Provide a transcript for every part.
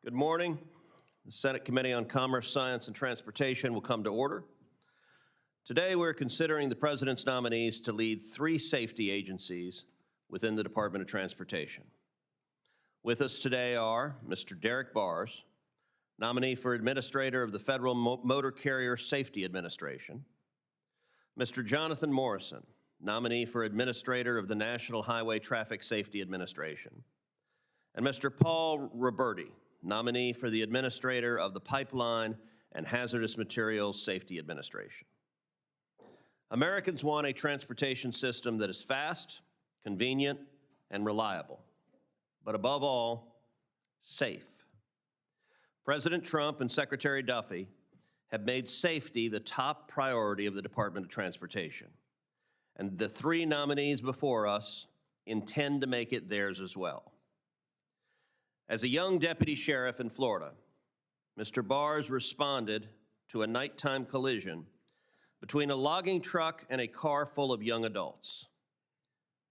Good morning. The Senate Committee on Commerce, Science, and Transportation will come to order. Today, we're considering the President's nominees to lead 3 safety agencies within the Department of Transportation. With us today are Mr. Derek Bars, nominee for Administrator of the Federal Motor Carrier Safety Administration, Mr. Jonathan Morrison, nominee for Administrator of the National Highway Traffic Safety Administration, and Mr. Paul Roberti, nominee for the Administrator of the Pipeline and Hazardous Materials Safety Administration. Americans want a transportation system that is fast, convenient, and reliable, but above all, safe. President Trump and Secretary Duffy have made safety the top priority of the Department of Transportation, and the 3 nominees before us intend to make it theirs as well. As a young deputy sheriff in Florida, Mr. Bars responded to a nighttime collision between a logging truck and a car full of young adults.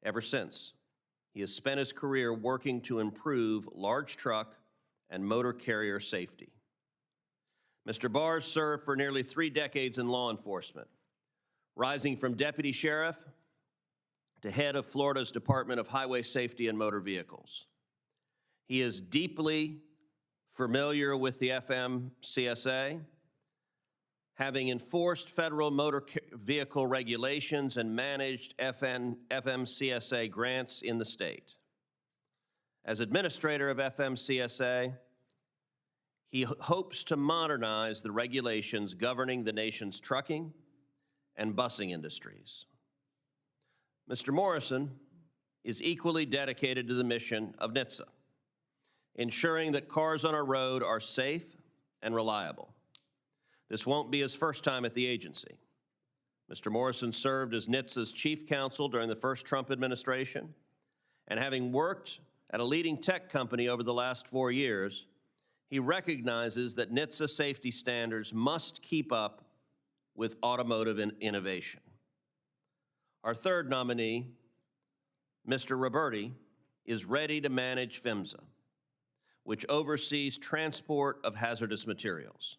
Ever since, he has spent his career working to improve large truck and motor carrier safety. Mr. Bars served for nearly 3 decades in law enforcement, rising from deputy sheriff to head of Florida's Department of Highway Safety and Motor Vehicles. He is deeply familiar with the FMCSA, having enforced federal motor vehicle regulations and managed FMCSA grants in the state. As administrator of FMCSA, he hopes to modernize the regulations governing the nation's trucking and busing industries. Mr. Morrison is equally dedicated to the mission of Nitsa, ensuring that cars on our road are safe and reliable. This won't be his first time at the agency. Mr. Morrison served as Nitsa's chief counsel during the first Trump administration, and having worked at a leading tech company over the last 4 years, he recognizes that Nitsa safety standards must keep up with automotive innovation. Our third nominee, Mr. Roberti, is ready to manage PHMSA, which oversees transport of hazardous materials.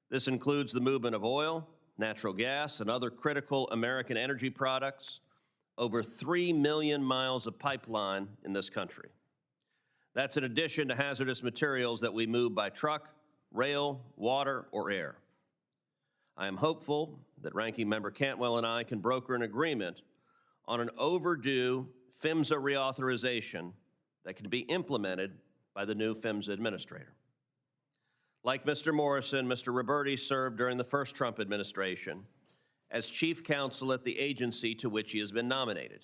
This includes the movement of oil, natural gas, and other critical American energy products over 3 million miles of pipeline in this country. That's in addition to hazardous materials that we move by truck, rail, water, or air. I am hopeful that Ranking Member Cantwell and I can broker an agreement on an overdue PHMSA reauthorization that can be implemented by the new PHMSA administrator. Like Mr. Morrison, Mr. Roberti served during the first Trump administration as chief counsel at the agency to which he has been nominated.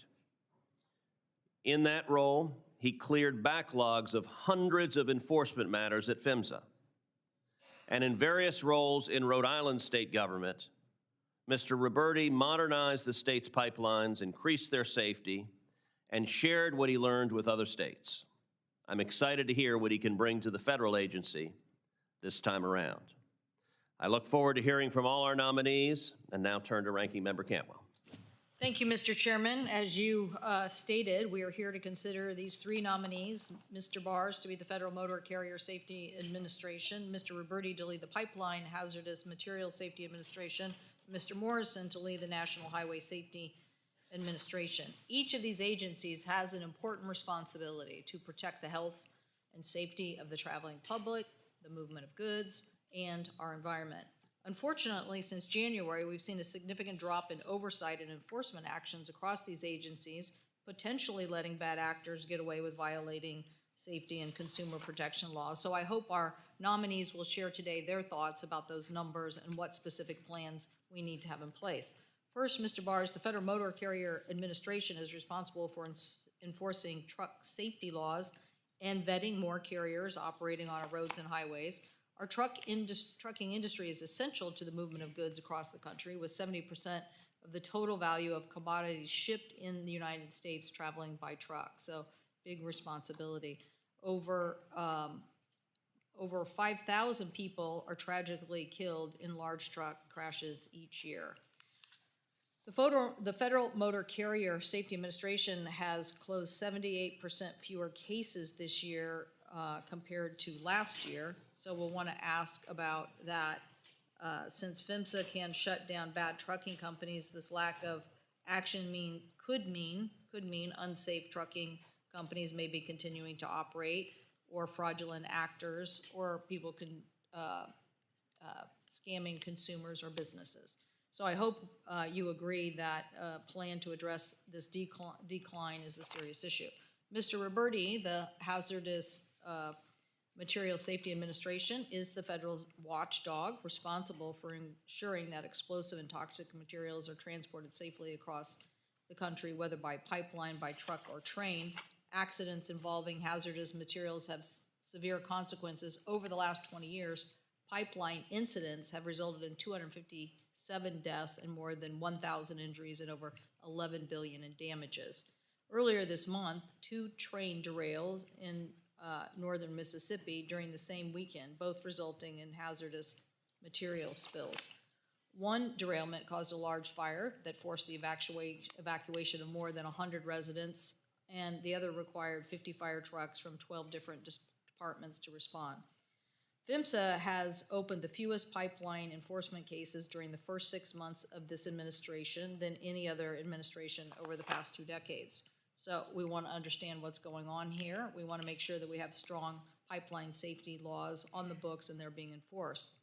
In that role, he cleared backlogs of hundreds of enforcement matters at PHMSA. And in various roles in Rhode Island state government, Mr. Roberti modernized the state's pipelines, increased their safety, and shared what he learned with other states. I'm excited to hear what he can bring to the federal agency this time around. I look forward to hearing from all our nominees, and now turn to Ranking Member Cantwell. Thank you, Mr. Chairman. As you stated, we are here to consider these 3 nominees, Mr. Bars to be the Federal Motor Carrier Safety Administration, Mr. Roberti to lead the Pipeline Hazardous Materials Safety Administration, Mr. Morrison to lead the National Highway Safety Administration. Each of these agencies has an important responsibility to protect the health and safety of the traveling public, the movement of goods, and our environment. Unfortunately, since January, we've seen a significant drop in oversight and enforcement actions across these agencies, potentially letting bad actors get away with violating safety and consumer protection laws. So I hope our nominees will share today their thoughts about those numbers and what specific plans we need to have in place. First, Mr. Bars, the Federal Motor Carrier Administration is responsible for enforcing truck safety laws and vetting more carriers operating on our roads and highways. Our trucking industry is essential to the movement of goods across the country, with 70% of the total value of commodities shipped in the United States traveling by truck. So big responsibility. Over 5,000 people are tragically killed in large truck crashes each year. The Federal Motor Carrier Safety Administration has closed 78% fewer cases this year compared to last year. So we'll want to ask about that. Since PHMSA can shut down bad trucking companies, this lack of action could mean unsafe trucking companies may be continuing to operate, or fraudulent actors, or people scamming consumers or businesses. So I hope you agree that a plan to address this decline is a serious issue. Mr. Roberti, the Hazardous Material Safety Administration, is the federal watchdog responsible for ensuring that explosive and toxic materials are transported safely across the country, whether by pipeline, by truck, or train. Accidents involving hazardous materials have severe consequences. Over the last 20 years, pipeline incidents have resulted in 257 deaths and more than 1,000 injuries and over $11 billion in damages. Earlier this month, 2 train derails in northern Mississippi during the same weekend, both resulting in hazardous material spills. One derailment caused a large fire that forced the evacuation of more than 100 residents, and the other required 50 fire trucks from 12 different departments to respond. PHMSA has opened the fewest pipeline enforcement cases during the first 6 months of this administration than any other administration over the past 2 decades. So we want to understand what's going on here. We want to make sure that we have strong pipeline safety laws on the books and they're being enforced.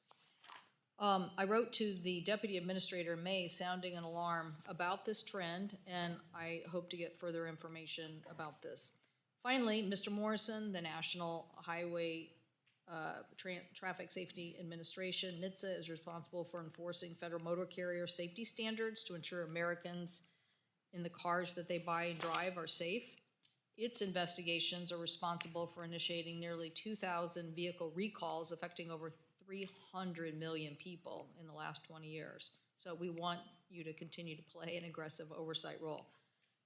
I wrote to the Deputy Administrator in May sounding an alarm about this trend, and I hope to get further information about this. Finally, Mr. Morrison, the National Highway Traffic Safety Administration, Nitsa, is responsible for enforcing federal motor carrier safety standards to ensure Americans in the cars that they buy and drive are safe. Its investigations are responsible for initiating nearly 2,000 vehicle recalls affecting over 300 million people in the last 20 years. So we want you to continue to play an aggressive oversight role.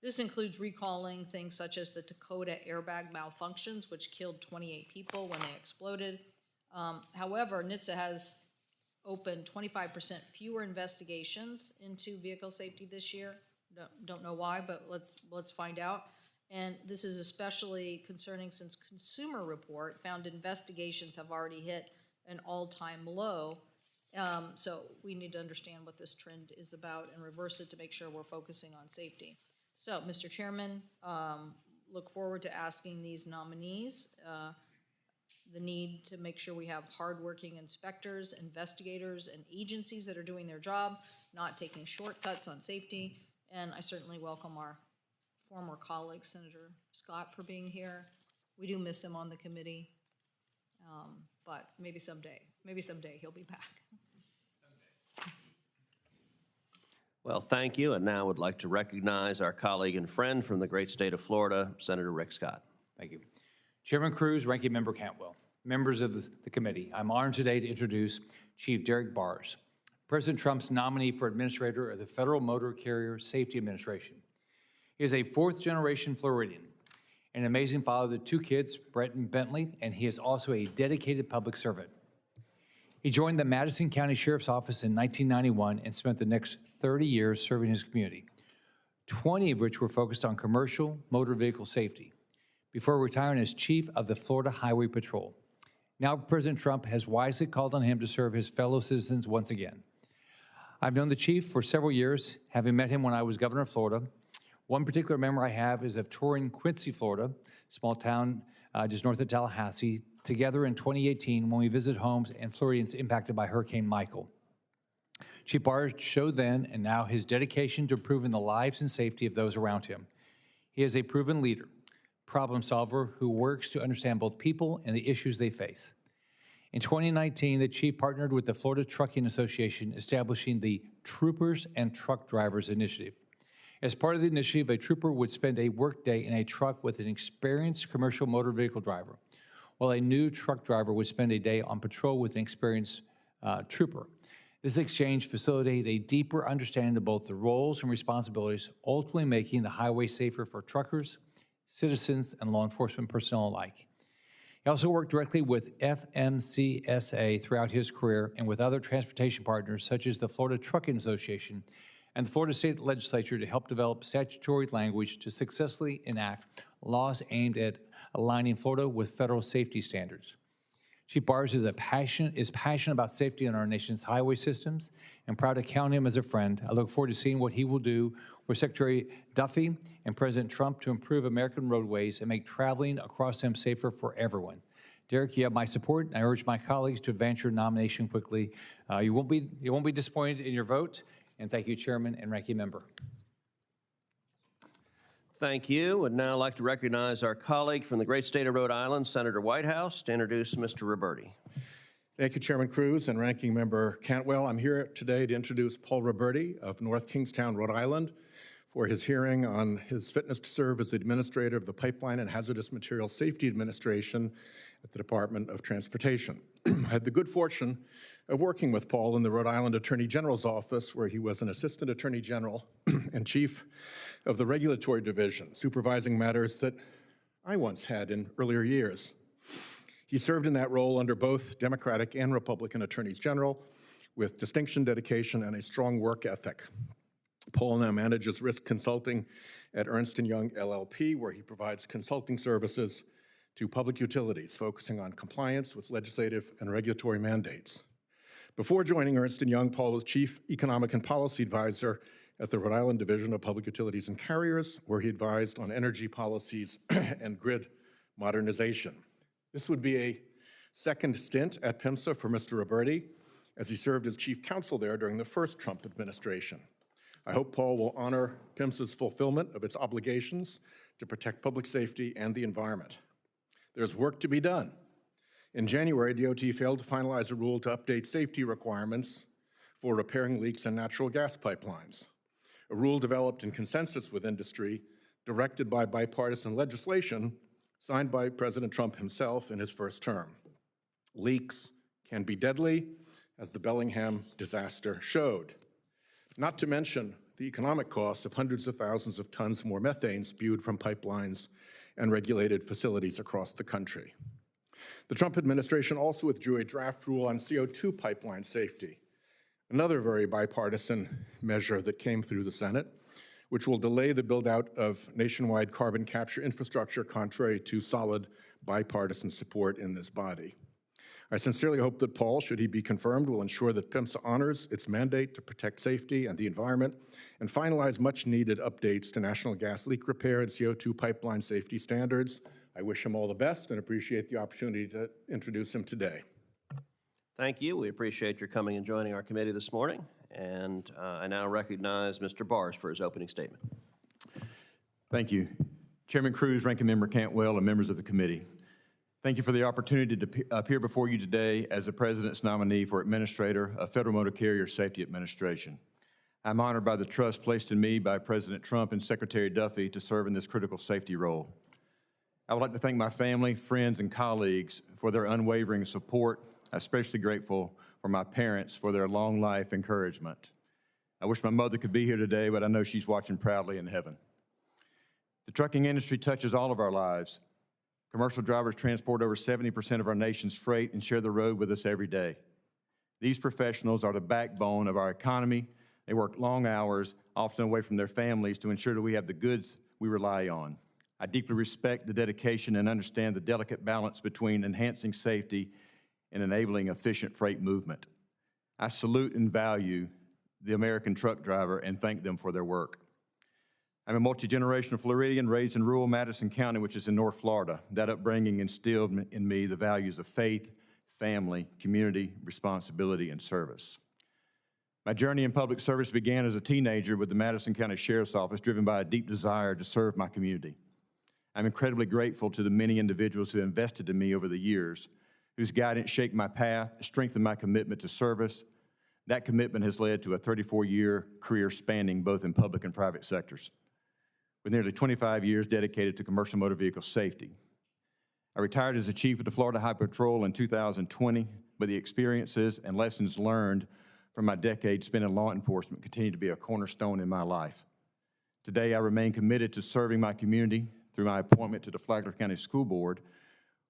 This includes recalling things such as the Dakota airbag malfunctions, which killed 28 people when they exploded. However, Nitsa has opened 25% fewer investigations into vehicle safety this year. Don't know why, but let's find out. And this is especially concerning since Consumer Report found investigations have already hit an all-time low. So we need to understand what this trend is about and reverse it to make sure we're focusing on safety. So, Mr. Chairman, look forward to asking these nominees the need to make sure we have hardworking inspectors, investigators, and agencies that are doing their job, not taking shortcuts on safety. And I certainly welcome our former colleague, Senator Scott, for being here. We do miss him on the committee, but maybe someday he'll be back. Well, thank you, and now I would like to recognize our colleague and friend from the great state of Florida, Senator Rick Scott. Thank you. Chairman Cruz, Ranking Member Cantwell, members of the committee, I'm honored today to introduce Chief Derek Bars, President Trump's nominee for Administrator of the Federal Motor Carrier Safety Administration. He is a 4th-generation Floridian, an amazing father to 2 kids, Brett and Bentley, and he is also a dedicated public servant. He joined the Madison County Sheriff's Office in 1991 and spent the next 30 years serving his community, 20 of which were focused on commercial motor vehicle safety, before retiring as Chief of the Florida Highway Patrol. Now President Trump has wisely called on him to serve his fellow citizens once again. I've known the Chief for several years, having met him when I was governor of Florida. One particular memory I have is of touring Quincy, Florida, small town just north of Tallahassee, together in 2018 when we visited homes and Floridians impacted by Hurricane Michael. Chief Bars showed then and now his dedication to improving the lives and safety of those around him. He is a proven leader, problem solver who works to understand both people and the issues they face. In 2019, the Chief partnered with the Florida Trucking Association, establishing the Troopers and Truck Drivers Initiative. As part of the initiative, a trooper would spend a workday in a truck with an experienced commercial motor vehicle driver, while a new truck driver would spend a day on patrol with an experienced trooper. This exchange facilitated a deeper understanding of both the roles and responsibilities, ultimately making the highway safer for truckers, citizens, and law enforcement personnel alike. He also worked directly with FMCSA throughout his career and with other transportation partners such as the Florida Trucking Association and the Florida State Legislature to help develop statutory language to successfully enact laws aimed at aligning Florida with federal safety standards. Chief Bars is passionate about safety on our nation's highway systems, and proud to count him as a friend. I look forward to seeing what he will do with Secretary Duffy and President Trump to improve American roadways and make traveling across them safer for everyone. Derek, you have my support, and I urge my colleagues to advance your nomination quickly. You won't be disappointed in your vote, and thank you, Chairman and Ranking Member. Thank you. Would now like to recognize our colleague from the great state of Rhode Island, Senator Whitehouse, to introduce Mr. Roberti. Thank you, Chairman Cruz and Ranking Member Cantwell. I'm here today to introduce Paul Roberti of North Kingstown, Rhode Island, for his hearing on his fitness to serve as the Administrator of the Pipeline and Hazardous Materials Safety Administration at the Department of Transportation. I had the good fortune of working with Paul in the Rhode Island Attorney General's office, where he was an Assistant Attorney General and Chief of the Regulatory Division, supervising matters that I once had in earlier years. He served in that role under both Democratic and Republican Attorneys General with distinction, dedication, and a strong work ethic. Paul now manages risk consulting at Ernst & Young LLP, where he provides consulting services to public utilities, focusing on compliance with legislative and regulatory mandates. Before joining Ernst & Young, Paul was Chief Economic and Policy Advisor at the Rhode Island Division of Public Utilities and Carriers, where he advised on energy policies and grid modernization. This would be a second stint at PIMSA for Mr. Roberti, as he served as chief counsel there during the first Trump administration. I hope Paul will honor PIMSA's fulfillment of its obligations to protect public safety and the environment. There's work to be done. In January, DOT failed to finalize a rule to update safety requirements for repairing leaks in natural gas pipelines, a rule developed in consensus with industry, directed by bipartisan legislation signed by President Trump himself in his first term. Leaks can be deadly, as the Bellingham disaster showed, not to mention the economic cost of hundreds of thousands of tons more methane spewed from pipelines and regulated facilities across the country. The Trump administration also withdrew a draft rule on CO2 pipeline safety, another very bipartisan measure that came through the Senate, which will delay the build-out of nationwide carbon capture infrastructure, contrary to solid bipartisan support in this body. I sincerely hope that Paul, should he be confirmed, will ensure that PIMSA honors its mandate to protect safety and the environment and finalize much-needed updates to national gas leak repair and CO2 pipeline safety standards. I wish him all the best and appreciate the opportunity to introduce him today. Thank you. We appreciate your coming and joining our committee this morning. And I now recognize Mr. Bars for his opening statement. Thank you. Chairman Cruz, Ranking Member Cantwell, and members of the committee. Thank you for the opportunity to appear before you today as the President's nominee for Administrator of Federal Motor Carrier Safety Administration. I'm honored by the trust placed in me by President Trump and Secretary Duffy to serve in this critical safety role. I would like to thank my family, friends, and colleagues for their unwavering support. I'm especially grateful for my parents for their long life encouragement. I wish my mother could be here today, but I know she's watching proudly in heaven. The trucking industry touches all of our lives. Commercial drivers transport over 70% of our nation's freight and share the road with us every day. These professionals are the backbone of our economy. They work long hours, often away from their families, to ensure that we have the goods we rely on. I deeply respect the dedication and understand the delicate balance between enhancing safety and enabling efficient freight movement. I salute and value the American truck driver and thank them for their work. I'm a multi-generational Floridian raised in rural Madison County, which is in North Florida. That upbringing instilled in me the values of faith, family, community, responsibility, and service. My journey in public service began as a teenager with the Madison County Sheriff's Office, driven by a deep desire to serve my community. I'm incredibly grateful to the many individuals who invested in me over the years, whose guidance shaped my path, strengthened my commitment to service. That commitment has led to a 34-year career spanning both in public and private sectors, with nearly 25 years dedicated to commercial motor vehicle safety. I retired as the chief of the Florida Highway Patrol in 2020, but the experiences and lessons learned from my decade spent in law enforcement continue to be a cornerstone in my life. Today, I remain committed to serving my community through my appointment to the Flagler County School Board,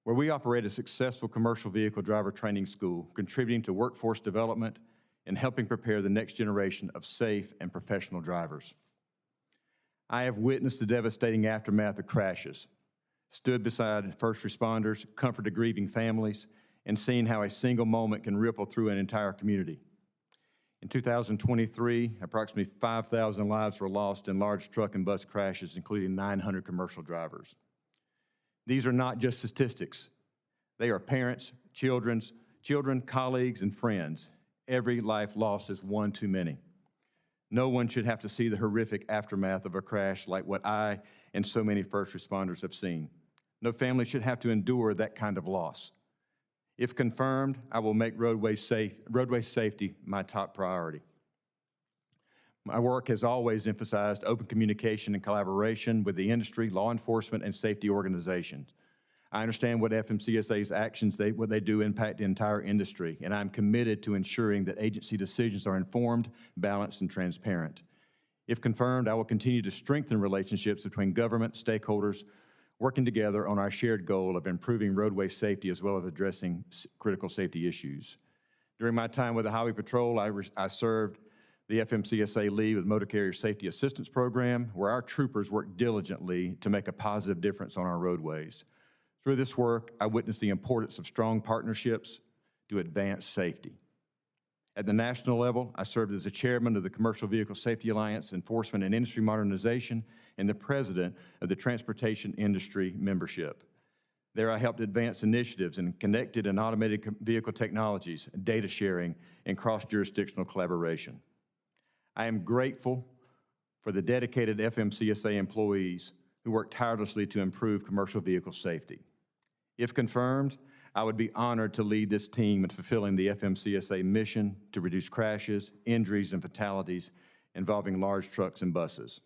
where we operate a successful commercial vehicle driver training school, contributing to workforce development and helping prepare the next generation of safe and professional drivers. I have witnessed the devastating aftermath of crashes, stood beside first responders, comforted grieving families, and seen how a single moment can ripple through an entire community. In 2023, approximately 5,000 lives were lost in large truck and bus crashes, including 900 commercial drivers. These are not just statistics. They are parents, children, colleagues, and friends. Every life lost is one too many. No one should have to see the horrific aftermath of a crash like what I and so many first responders have seen. No family should have to endure that kind of loss. If confirmed, I will make roadway safety my top priority. My work has always emphasized open communication and collaboration with the industry, law enforcement, and safety organizations. I understand what FMCSA's actions, what they do impact the entire industry, and I'm committed to ensuring that agency decisions are informed, balanced, and transparent. If confirmed, I will continue to strengthen relationships between government stakeholders, working together on our shared goal of improving roadway safety as well as addressing critical safety issues. During my time with the Highway Patrol, I served the FMCSA lead with Motor Carrier Safety Assistance Program, where our troopers worked diligently to make a positive difference on our roadways. Through this work, I witnessed the importance of strong partnerships to advance safety. At the national level, I served as the chairman of the Commercial Vehicle Safety Alliance Enforcement and Industry Modernization and the president of the Transportation Industry Membership. There, I helped advance initiatives in connected and automated vehicle technologies, data sharing, and cross-jurisdictional collaboration. I am grateful for the dedicated FMCSA employees who work tirelessly to improve commercial vehicle safety. If confirmed, I would be honored to lead this team in fulfilling the FMCSA mission to reduce crashes, injuries, and fatalities involving large trucks and buses.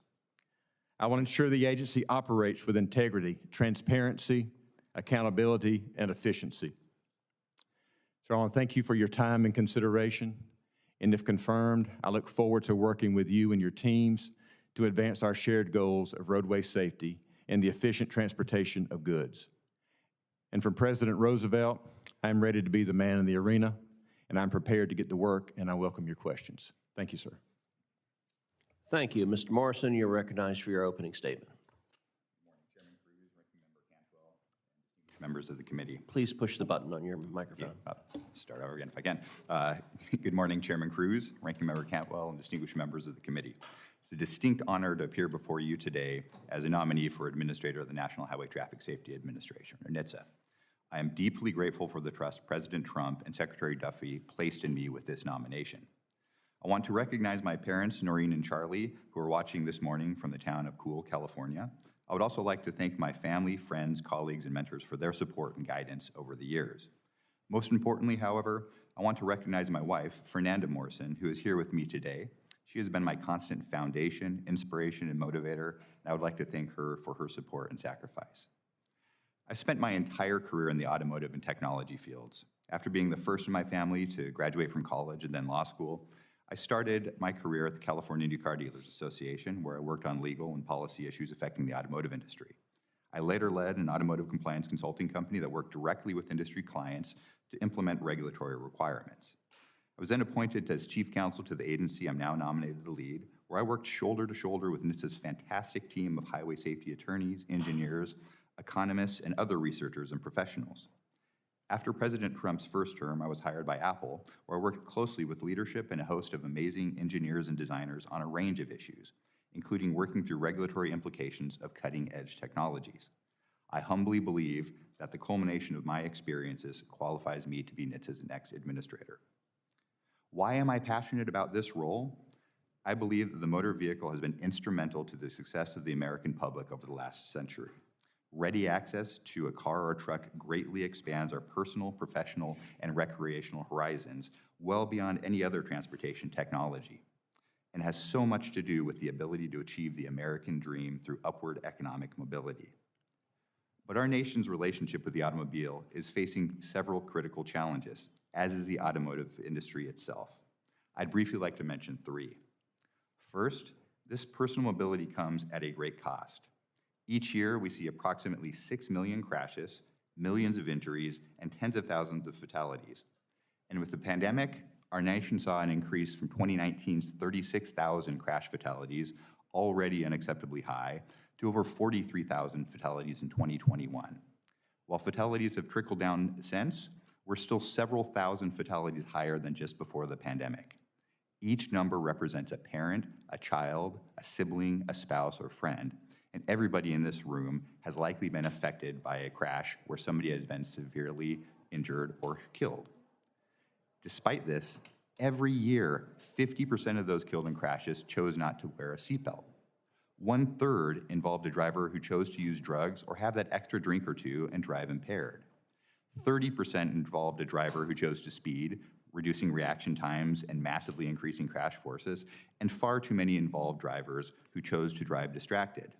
I will ensure the agency operates with integrity, transparency, accountability, and efficiency. So I want to thank you for your time and consideration. And if confirmed, I look forward to working with you and your teams to advance our shared goals of roadway safety and the efficient transportation of goods. And from President Roosevelt, I'm ready to be the man in the arena, and I'm prepared to get to work, and I welcome your questions. Thank you, sir. Thank you. Mr. Morrison, you're recognized for your opening statement. Good morning, Chairman Cruz, Ranking Member Cantwell, and distinguished members of the committee. Please push the button on your microphone. Start over again if I can. Good morning, Chairman Cruz, Ranking Member Cantwell, and distinguished members of the committee. It's a distinct honor to appear before you today as a nominee for Administrator of the National Highway Traffic Safety Administration, or Nitsa. I am deeply grateful for the trust President Trump and Secretary Duffy placed in me with this nomination. I want to recognize my parents, Noreen and Charlie, who are watching this morning from the town of Cool, California. I would also like to thank my family, friends, colleagues, and mentors for their support and guidance over the years. Most importantly, however, I want to recognize my wife, Fernanda Morrison, who is here with me today. She has been my constant foundation, inspiration, and motivator, and I would like to thank her for her support and sacrifice. I spent my entire career in the automotive and technology fields. After being the first in my family to graduate from college and then law school, I started my career at the California New Car Dealers Association, where I worked on legal and policy issues affecting the automotive industry. I later led an automotive compliance consulting company that worked directly with industry clients to implement regulatory requirements. I was then appointed as chief counsel to the agency I'm now nominated to lead, where I worked shoulder to shoulder with Nitsa's fantastic team of highway safety attorneys, engineers, economists, and other researchers and professionals. After President Trump's first term, I was hired by Apple, where I worked closely with leadership and a host of amazing engineers and designers on a range of issues, including working through regulatory implications of cutting-edge technologies. I humbly believe that the culmination of my experiences qualifies me to be Nitsa's next administrator. Why am I passionate about this role? I believe that the motor vehicle has been instrumental to the success of the American public over the last century. Ready access to a car or truck greatly expands our personal, professional, and recreational horizons well beyond any other transportation technology, and has so much to do with the ability to achieve the American dream through upward economic mobility. But our nation's relationship with the automobile is facing several critical challenges, as is the automotive industry itself. I'd briefly like to mention three. First, this personal mobility comes at a great cost. Each year, we see approximately 6 million crashes, millions of injuries, and tens of thousands of fatalities. And with the pandemic, our nation saw an increase from 2019's 36,000 crash fatalities, already unacceptably high, to over 43,000 fatalities in 2021. While fatalities have trickled down since, we're still several thousand fatalities higher than just before the pandemic. Each number represents a parent, a child, a sibling, a spouse, or friend, and everybody in this room has likely been affected by a crash where somebody has been severely injured or killed. Despite this, every year, 50% of those killed in crashes chose not to wear a seatbelt. 1/3 involved a driver who chose to use drugs or have that extra drink or two and drive impaired. 30% involved a driver who chose to speed, reducing reaction times and massively increasing crash forces, and far too many involved drivers who chose to drive distracted.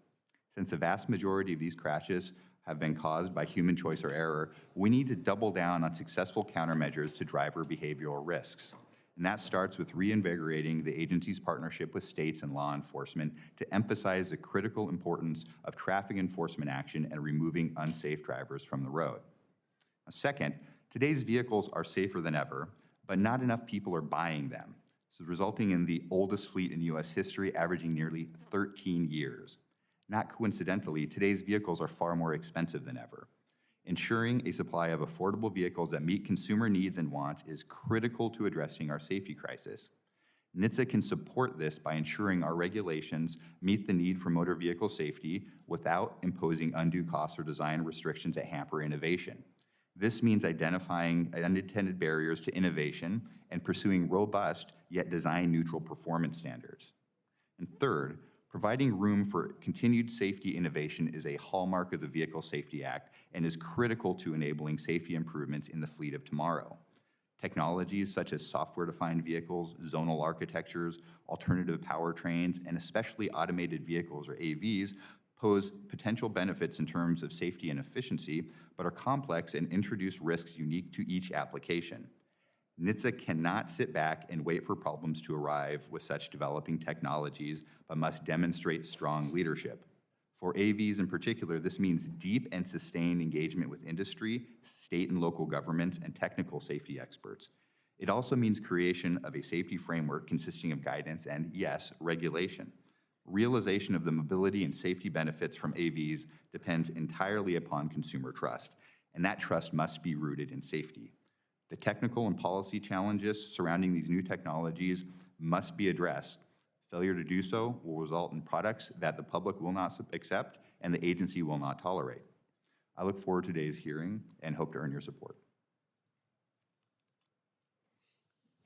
Since the vast majority of these crashes have been caused by human choice or error, we need to double down on successful countermeasures to driver behavioral risks. And that starts with reinvigorating the agency's partnership with states and law enforcement to emphasize the critical importance of traffic enforcement action and removing unsafe drivers from the road. Second, today's vehicles are safer than ever, but not enough people are buying them, so resulting in the oldest fleet in U.S. history, averaging nearly 13 years. Not coincidentally, today's vehicles are far more expensive than ever. Ensuring a supply of affordable vehicles that meet consumer needs and wants is critical to addressing our safety crisis. Nitsa can support this by ensuring our regulations meet the need for motor vehicle safety without imposing undue costs or design restrictions that hamper innovation. This means identifying unintended barriers to innovation and pursuing robust yet design-neutral performance standards. And third, providing room for continued safety innovation is a hallmark of the Vehicle Safety Act and is critical to enabling safety improvements in the fleet of tomorrow. Technologies such as software-defined vehicles, zonal architectures, alternative powertrains, and especially automated vehicles, or AVs, pose potential benefits in terms of safety and efficiency, but are complex and introduce risks unique to each application. Nitsa cannot sit back and wait for problems to arrive with such developing technologies, but must demonstrate strong leadership. For AVs in particular, this means deep and sustained engagement with industry, state and local governments, and technical safety experts. It also means creation of a safety framework consisting of guidance and, yes, regulation. Realization of the mobility and safety benefits from AVs depends entirely upon consumer trust, and that trust must be rooted in safety. The technical and policy challenges surrounding these new technologies must be addressed. Failure to do so will result in products that the public will not accept and the agency will not tolerate. I look forward to today's hearing and hope to earn your support.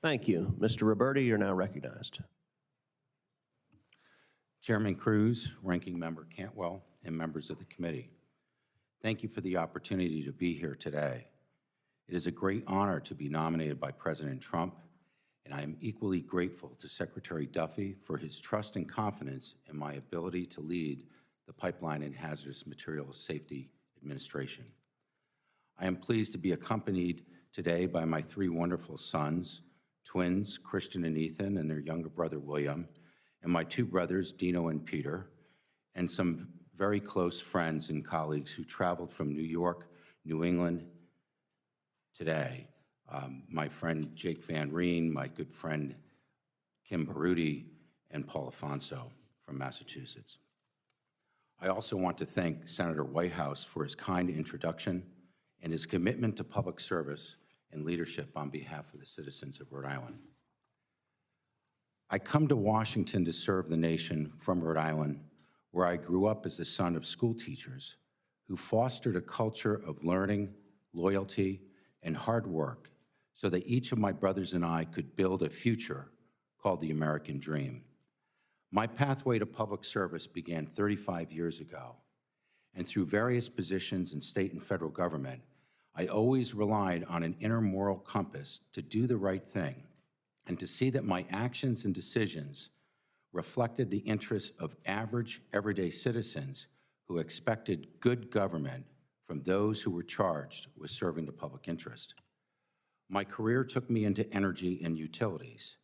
Thank you. Mr. Roberti, you're now recognized. Chairman Cruz, Ranking Member Cantwell, and members of the committee, thank you for the opportunity to be here today. It is a great honor to be nominated by President Trump, and I am equally grateful to Secretary Duffy for his trust and confidence in my ability to lead the Pipeline and Hazardous Materials Safety Administration. I am pleased to be accompanied today by my three wonderful sons, twins, Christian and Ethan, and their younger brother, William, and my two brothers, Dino and Peter, and some very close friends and colleagues who traveled from New York, New England today. My friend Jake Van Reen, my good friend Kim Baruti, and Paul Afonso from Massachusetts. I also want to thank Senator Whitehouse for his kind introduction and his commitment to public service and leadership on behalf of the citizens of Rhode Island. I come to Washington to serve the nation from Rhode Island, where I grew up as the son of school teachers who fostered a culture of learning, loyalty, and hard work so that each of my brothers and I could build a future called the American Dream. My pathway to public service began 35 years ago, and through various positions in state and federal government, I always relied on an inner moral compass to do the right thing and to see that my actions and decisions reflected the interests of average, everyday citizens who expected good government from those who were charged with serving the public interest. My career took me into energy and utilities.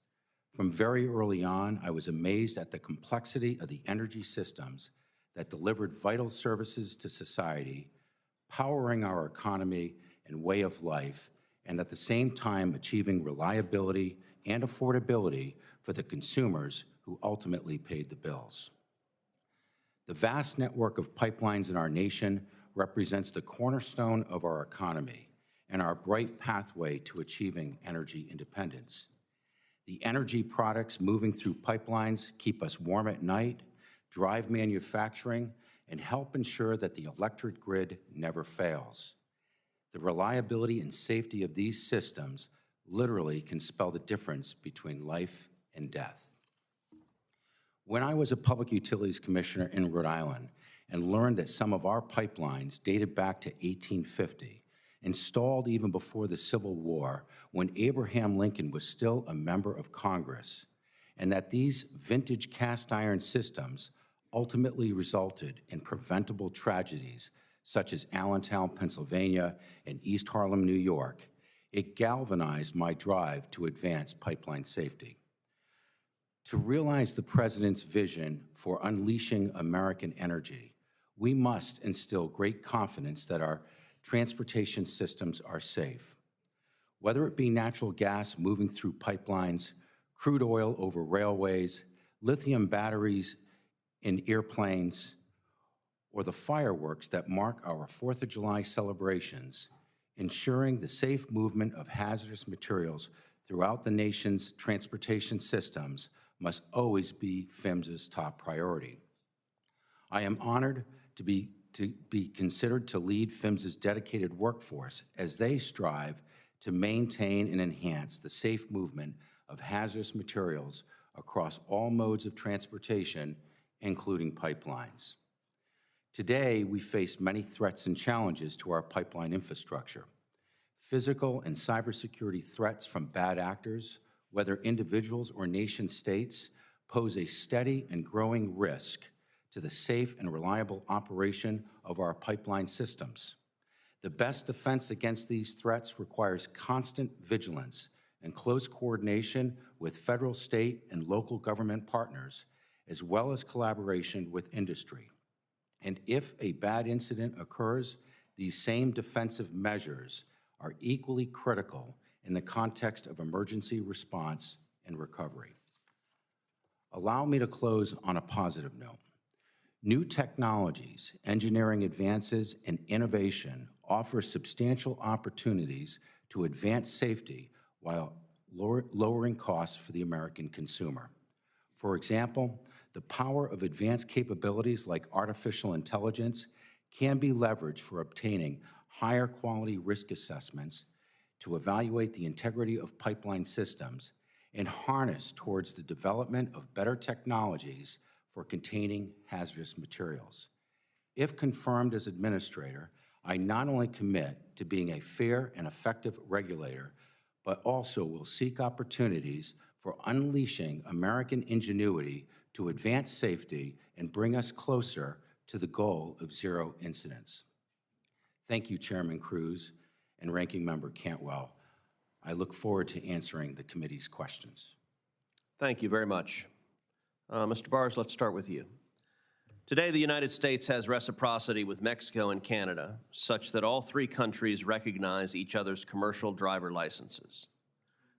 From very early on, I was amazed at the complexity of the energy systems that delivered vital services to society, powering our economy and way of life, and at the same time achieving reliability and affordability for the consumers who ultimately paid the bills. The vast network of pipelines in our nation represents the cornerstone of our economy and our bright pathway to achieving energy independence. The energy products moving through pipelines keep us warm at night, drive manufacturing, and help ensure that the electric grid never fails. The reliability and safety of these systems literally can spell the difference between life and death. When I was a Public Utilities Commissioner in Rhode Island and learned that some of our pipelines dated back to 1850, installed even before the Civil War, when Abraham Lincoln was still a member of Congress, and that these vintage cast iron systems ultimately resulted in preventable tragedies such as Allentown, Pennsylvania, and East Harlem, New York, it galvanized my drive to advance pipeline safety. To realize the President's vision for unleashing American energy, we must instill great confidence that our transportation systems are safe. Whether it be natural gas moving through pipelines, crude oil over railways, lithium batteries in airplanes, or the fireworks that mark our 4th of July celebrations, ensuring the safe movement of hazardous materials throughout the nation's transportation systems must always be PHMSA's top priority. I am honored to be considered to lead PHMSA's dedicated workforce as they strive to maintain and enhance the safe movement of hazardous materials across all modes of transportation, including pipelines. Today, we face many threats and challenges to our pipeline infrastructure. Physical and cybersecurity threats from bad actors, whether individuals or nation states, pose a steady and growing risk to the safe and reliable operation of our pipeline systems. The best defense against these threats requires constant vigilance and close coordination with federal, state, and local government partners, as well as collaboration with industry. And if a bad incident occurs, these same defensive measures are equally critical in the context of emergency response and recovery. Allow me to close on a positive note. New technologies, engineering advances, and innovation offer substantial opportunities to advance safety while lowering costs for the American consumer. For example, the power of advanced capabilities like artificial intelligence can be leveraged for obtaining higher quality risk assessments to evaluate the integrity of pipeline systems and harness towards the development of better technologies for containing hazardous materials. If confirmed as administrator, I not only commit to being a fair and effective regulator, but also will seek opportunities for unleashing American ingenuity to advance safety and bring us closer to the goal of zero incidents. Thank you, Chairman Cruz and Ranking Member Cantwell. I look forward to answering the committee's questions. Thank you very much. Mr. Bars, let's start with you. Today, the United States has reciprocity with Mexico and Canada, such that all three countries recognize each other's commercial driver licenses.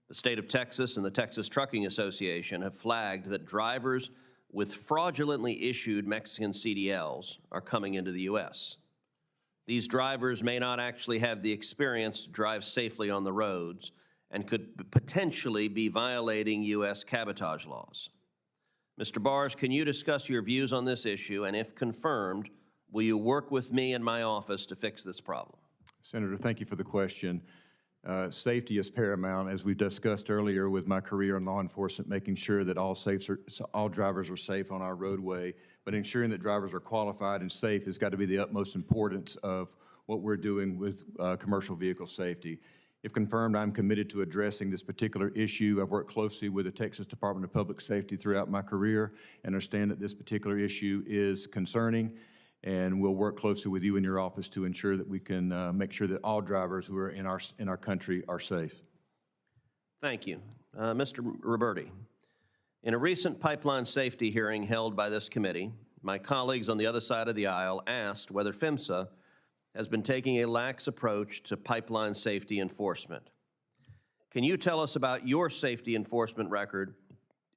The state of Texas and the Texas Trucking Association have flagged that drivers with fraudulently issued Mexican CDLs are coming into the U.S. These drivers may not actually have the experience to drive safely on the roads and could potentially be violating U.S. cabotage laws. Mr. Bars, can you discuss your views on this issue, and if confirmed, will you work with me and my office to fix this problem? Senator, thank you for the question. Safety is paramount, as we discussed earlier with my career in law enforcement, making sure that all drivers are safe on our roadway, but ensuring that drivers are qualified and safe has got to be the utmost importance of what we're doing with commercial vehicle safety. If confirmed, I'm committed to addressing this particular issue. I've worked closely with the Texas Department of Public Safety throughout my career and understand that this particular issue is concerning, and we'll work closely with you in your office to ensure that we can make sure that all drivers who are in our country are safe. Thank you. Mr. Roberti, in a recent pipeline safety hearing held by this committee, my colleagues on the other side of the aisle asked whether PHMSA has been taking a lax approach to pipeline safety enforcement. Can you tell us about your safety enforcement record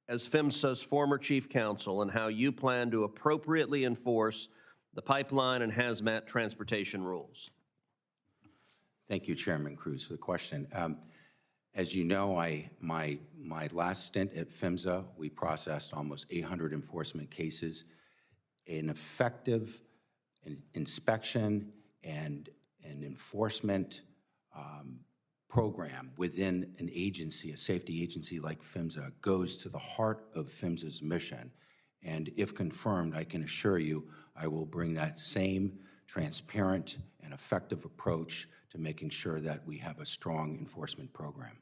as PHMSA's former chief counsel and how you plan to appropriately enforce the pipeline and hazmat transportation rules. Thank you, Chairman Cruz, for the question. As you know, my last stint at PHMSA, we processed almost 800 enforcement cases. An effective inspection and enforcement program within an agency, a safety agency like PHMSA, goes to the heart of PHMSA's mission. And if confirmed, I can assure you I will bring that same transparent and effective approach to making sure that we have a strong enforcement program.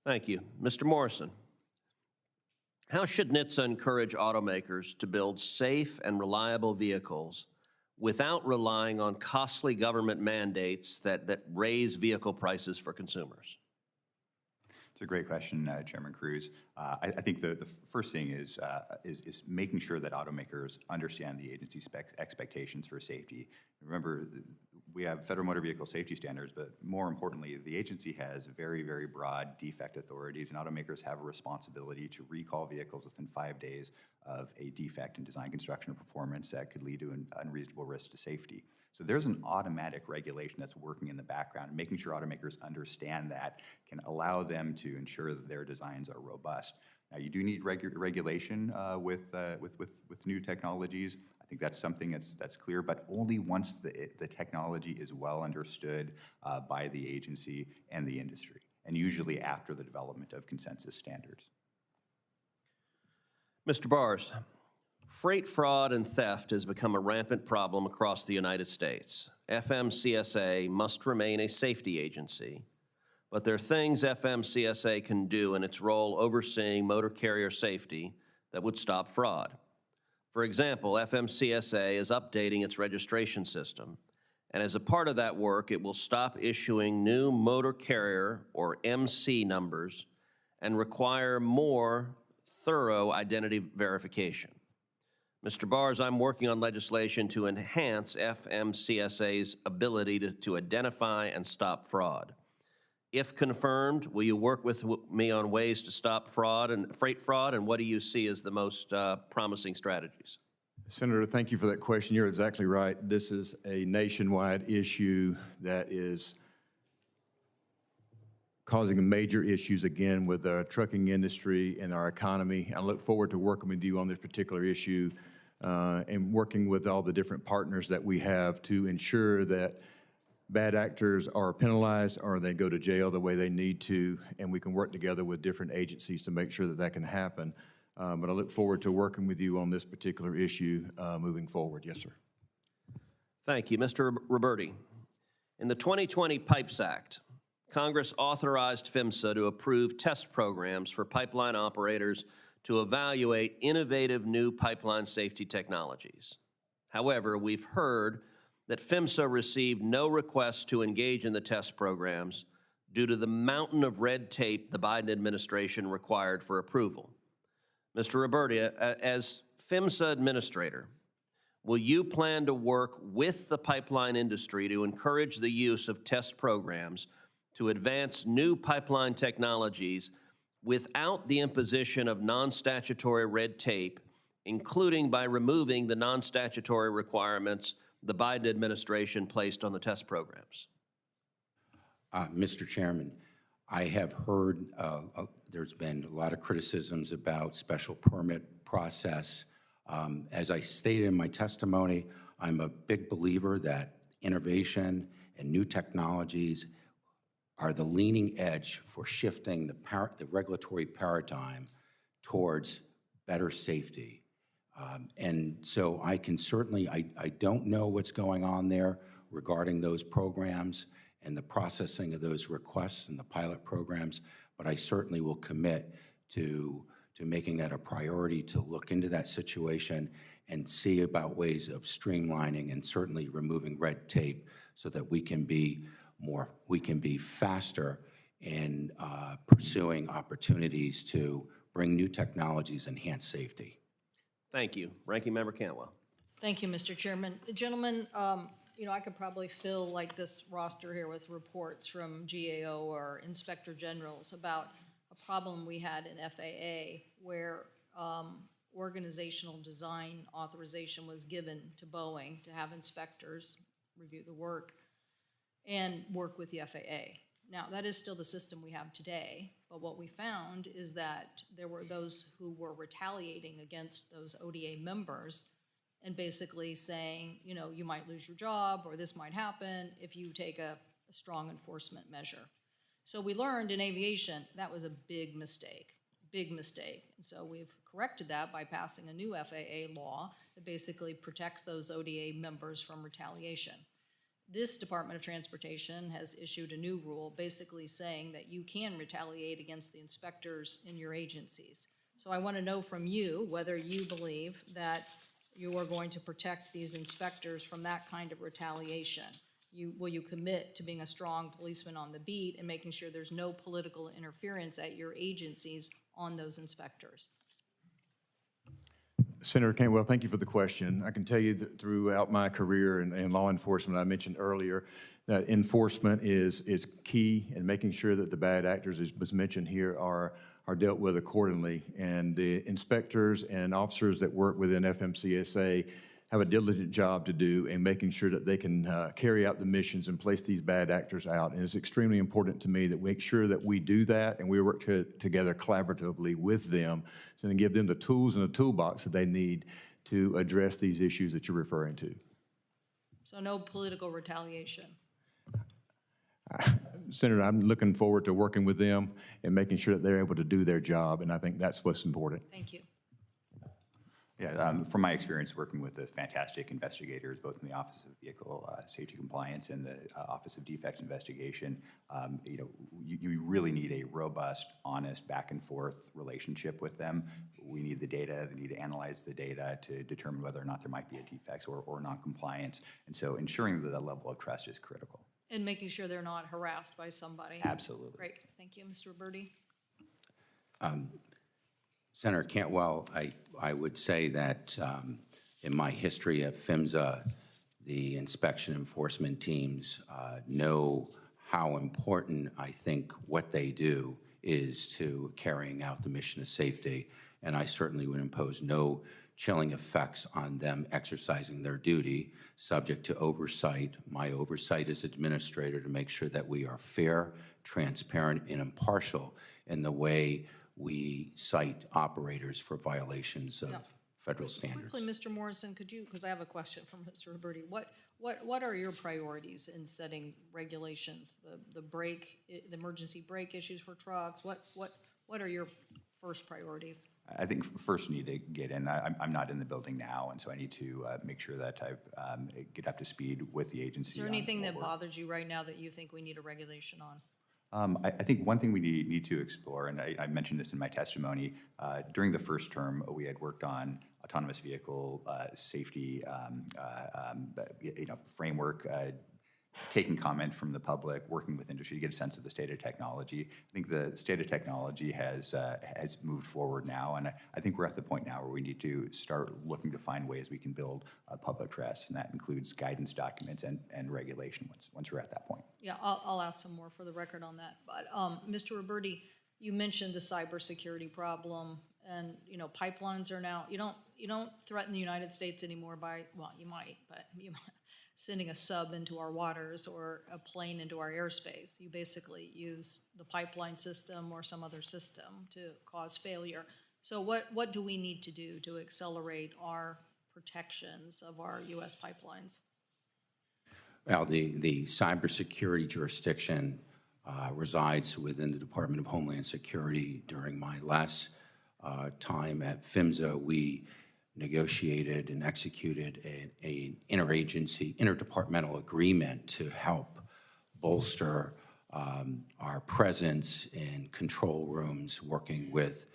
Thank you. Mr. Morrison, how should Nitsa encourage automakers to build safe and reliable vehicles without relying on costly government mandates that raise vehicle prices for consumers? It's a great question, Chairman Cruz. I think the first thing is making sure that automakers understand the agency's expectations for safety. Remember, we have federal motor vehicle safety standards, but more importantly, the agency has very, very broad defect authorities, and automakers have a responsibility to recall vehicles within 5 days of a defect in design, construction, or performance that could lead to an unreasonable risk to safety. So there's an automatic regulation that's working in the background, and making sure automakers understand that can allow them to ensure that their designs are robust. Now, you do need regulation with new technologies. I think that's something that's clear, but only once the technology is well understood by the agency and the industry, and usually after the development of consensus standards. Mr. Bars, freight fraud and theft has become a rampant problem across the United States. FMCSA must remain a safety agency, but there are things FMCSA can do in its role overseeing motor carrier safety that would stop fraud. For example, FMCSA is updating its registration system, and as a part of that work, it will stop issuing new motor carrier, or MC, numbers and require more thorough identity verification. Mr. Bars, I'm working on legislation to enhance FMCSA's ability to identify and stop fraud. If confirmed, will you work with me on ways to stop fraud and freight fraud, and what do you see as the most promising strategies? Senator, thank you for that question. You're exactly right. This is a nationwide issue that is causing major issues, again, with the trucking industry and our economy. I look forward to working with you on this particular issue and working with all the different partners that we have to ensure that bad actors are penalized or they go to jail the way they need to, and we can work together with different agencies to make sure that that can happen. But I look forward to working with you on this particular issue moving forward. Yes, sir. Thank you. Mr. Roberti, in the 2020 PIPES Act, Congress authorized PHMSA to approve test programs for pipeline operators to evaluate innovative new pipeline safety technologies. However, we've heard that PHMSA received no requests to engage in the test programs due to the mountain of red tape the Biden administration required for approval. Mr. Roberti, as PHMSA administrator, will you plan to work with the pipeline industry to encourage the use of test programs to advance new pipeline technologies without the imposition of non-statutory red tape, including by removing the non-statutory requirements the Biden administration placed on the test programs? Mr. Chairman, I have heard there's been a lot of criticisms about special permit process. As I stated in my testimony, I'm a big believer that innovation and new technologies are the leading edge for shifting the regulatory paradigm towards better safety. And so I can certainly, I don't know what's going on there regarding those programs and the processing of those requests and the pilot programs, but I certainly will commit to making that a priority to look into that situation and see about ways of streamlining and certainly removing red tape so that we can be faster in pursuing opportunities to bring new technologies, enhance safety. Thank you. Ranking Member Cantwell. Thank you, Mr. Chairman. Gentlemen, you know, I could probably fill like this roster here with reports from GAO or Inspector Generals about a problem we had in FAA where organizational design authorization was given to Boeing to have inspectors review the work and work with the FAA. Now, that is still the system we have today, but what we found is that there were those who were retaliating against those ODA members and basically saying, you know, you might lose your job or this might happen if you take a strong enforcement measure. So we learned in aviation that was a big mistake. And so we've corrected that by passing a new FAA law that basically protects those ODA members from retaliation. This Department of Transportation has issued a new rule basically saying that you can retaliate against the inspectors in your agencies. So I want to know from you whether you believe that you are going to protect these inspectors from that kind of retaliation. Will you commit to being a strong policeman on the beat and making sure there's no political interference at your agencies on those inspectors? Senator Cantwell, thank you for the question. I can tell you that throughout my career in law enforcement, I mentioned earlier that enforcement is key, and making sure that the bad actors, as was mentioned here, are dealt with accordingly. And the inspectors and officers that work within FMCSA have a diligent job to do in making sure that they can carry out the missions and place these bad actors out. And it's extremely important to me that we make sure that we do that and we work together collaboratively with them so then give them the tools in the toolbox that they need to address these issues that you're referring to. So no political retaliation? Senator, I'm looking forward to working with them and making sure that they're able to do their job, and I think that's what's important. Thank you. Yeah, from my experience working with the fantastic investigators, both in the Office of Vehicle Safety Compliance and the Office of Defects Investigation, you know, you really need a robust, honest, back and forth relationship with them. We need the data. They need to analyze the data to determine whether or not there might be a defects or non-compliance. And so ensuring that level of trust is critical. And making sure they're not harassed by somebody. Absolutely. Great. Thank you. Mr. Roberti? Senator Cantwell, I would say that in my history at PHMSA, the inspection enforcement teams know how important I think what they do is to carrying out the mission of safety, and I certainly would impose no chilling effects on them exercising their duty, subject to oversight. My oversight as administrator to make sure that we are fair, transparent, and impartial in the way we cite operators for violations of federal standards. Quickly, Mr. Morrison, could you, because I have a question from Mr. Roberti, what are your priorities in setting regulations? The emergency brake issues for trucks, what are your first priorities? I think first need to get in. I'm not in the building now, and so I need to make sure that I get up to speed with the agency. Is there anything that bothers you right now that you think we need a regulation on? I think one thing we need to explore, and I mentioned this in my testimony, during the first term, we had worked on autonomous vehicle safety framework, taking comment from the public, working with industry to get a sense of the state of technology. I think the state of technology has moved forward now, and I think we're at the point now where we need to start looking to find ways we can build public trust, and that includes guidance documents and regulation once we're at that point. Yeah, I'll ask some more for the record on that. But Mr. Roberti, you mentioned the cybersecurity problem, and you know pipelines are now. You don't threaten the United States anymore by, well, you might, but you might. Sending a sub into our waters or a plane into our airspace. You basically use the pipeline system or some other system to cause failure. So what do we need to do to accelerate our protections of our U.S. pipelines? Well, the cybersecurity jurisdiction resides within the Department of Homeland Security. During my last time at PHMSA, we negotiated and executed an interdepartmental agreement to help bolster our presence in control rooms, working with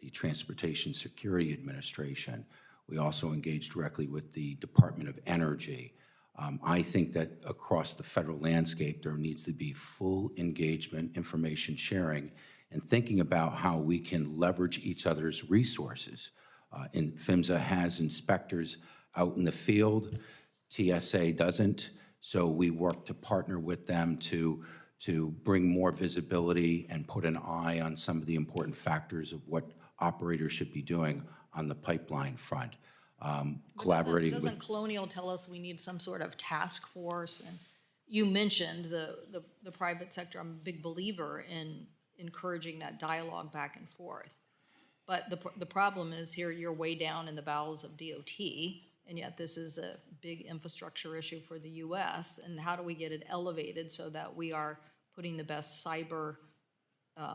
the Transportation Security Administration. We also engaged directly with the Department of Energy. I think that across the federal landscape, there needs to be full engagement, information sharing, and thinking about how we can leverage each other's resources. PHMSA has inspectors out in the field. TSA doesn't, so we work to partner with them to to bring more visibility and put an eye on some of the important factors of what operators should be doing on the pipeline front. Collaborating with... Doesn't Colonial tell us we need some sort of task force? And you mentioned the private sector. I'm a big believer in encouraging that dialogue back and forth. But the problem is here you're way down in the bowels of DOT, and yet this is a big infrastructure issue for the U.S. And how do we get it elevated so that we are putting the best cyber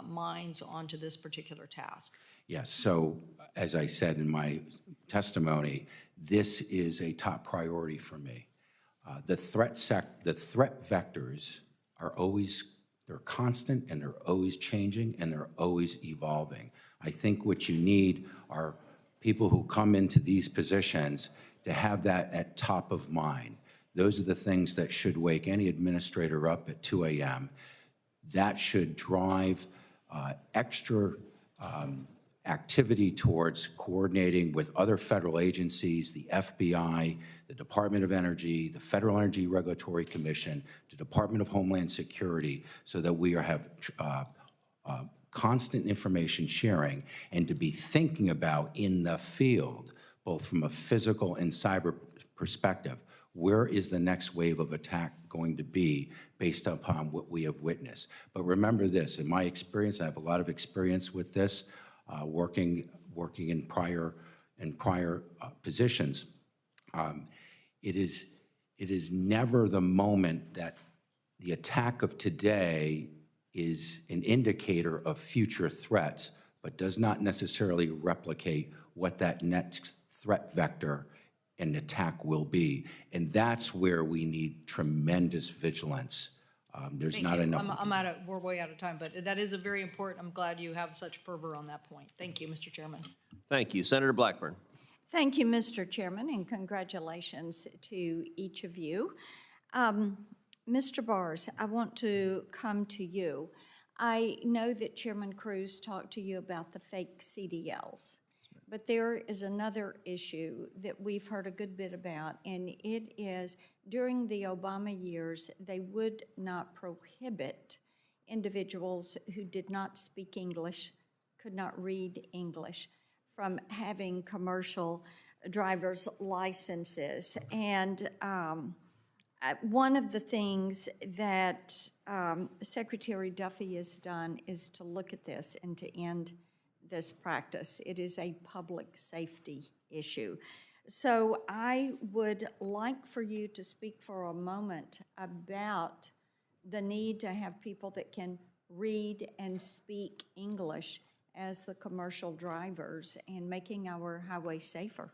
minds onto this particular task? Yes, so as I said in my testimony, this is a top priority for me. The threat vectors are always, they're constant and they're always changing and they're always evolving. I think what you need are people who come into these positions to have that at top of mind. Those are the things that should wake any administrator up at 2 a.m. That should drive extra activity towards coordinating with other federal agencies, the FBI, the Department of Energy, the Federal Energy Regulatory Commission, the Department of Homeland Security, so that we have constant information sharing and to be thinking about in the field, both from a physical and cyber perspective, where is the next wave of attack going to be based upon what we have witnessed. But remember this, in my experience, I have a lot of experience with this, working in prior positions. It is never the moment that the attack of today is an indicator of future threats, but does not necessarily replicate what that next threat vector and attack will be. And that's where we need tremendous vigilance. There's Thank not you. enough. We're way out of time, but that is a very important. I'm glad you have such fervor on that point. Thank you, Mr. Chairman. Thank you. Senator Blackburn. Thank you, Mr. Chairman, and congratulations to each of you. Mr. Bars, I want to come to you. I know that Chairman Cruz talked to you about the fake CDLs, but there is another issue that we've heard a good bit about, and it is during the Obama years, they would not prohibit individuals who did not speak English, could not read English, from having commercial driver's licenses. And one of the things that Secretary Duffy has done is to look at this and to end this practice. It is a public safety issue. So I would like for you to speak for a moment about the need to have people that can read and speak English as the commercial drivers and making our highways safer.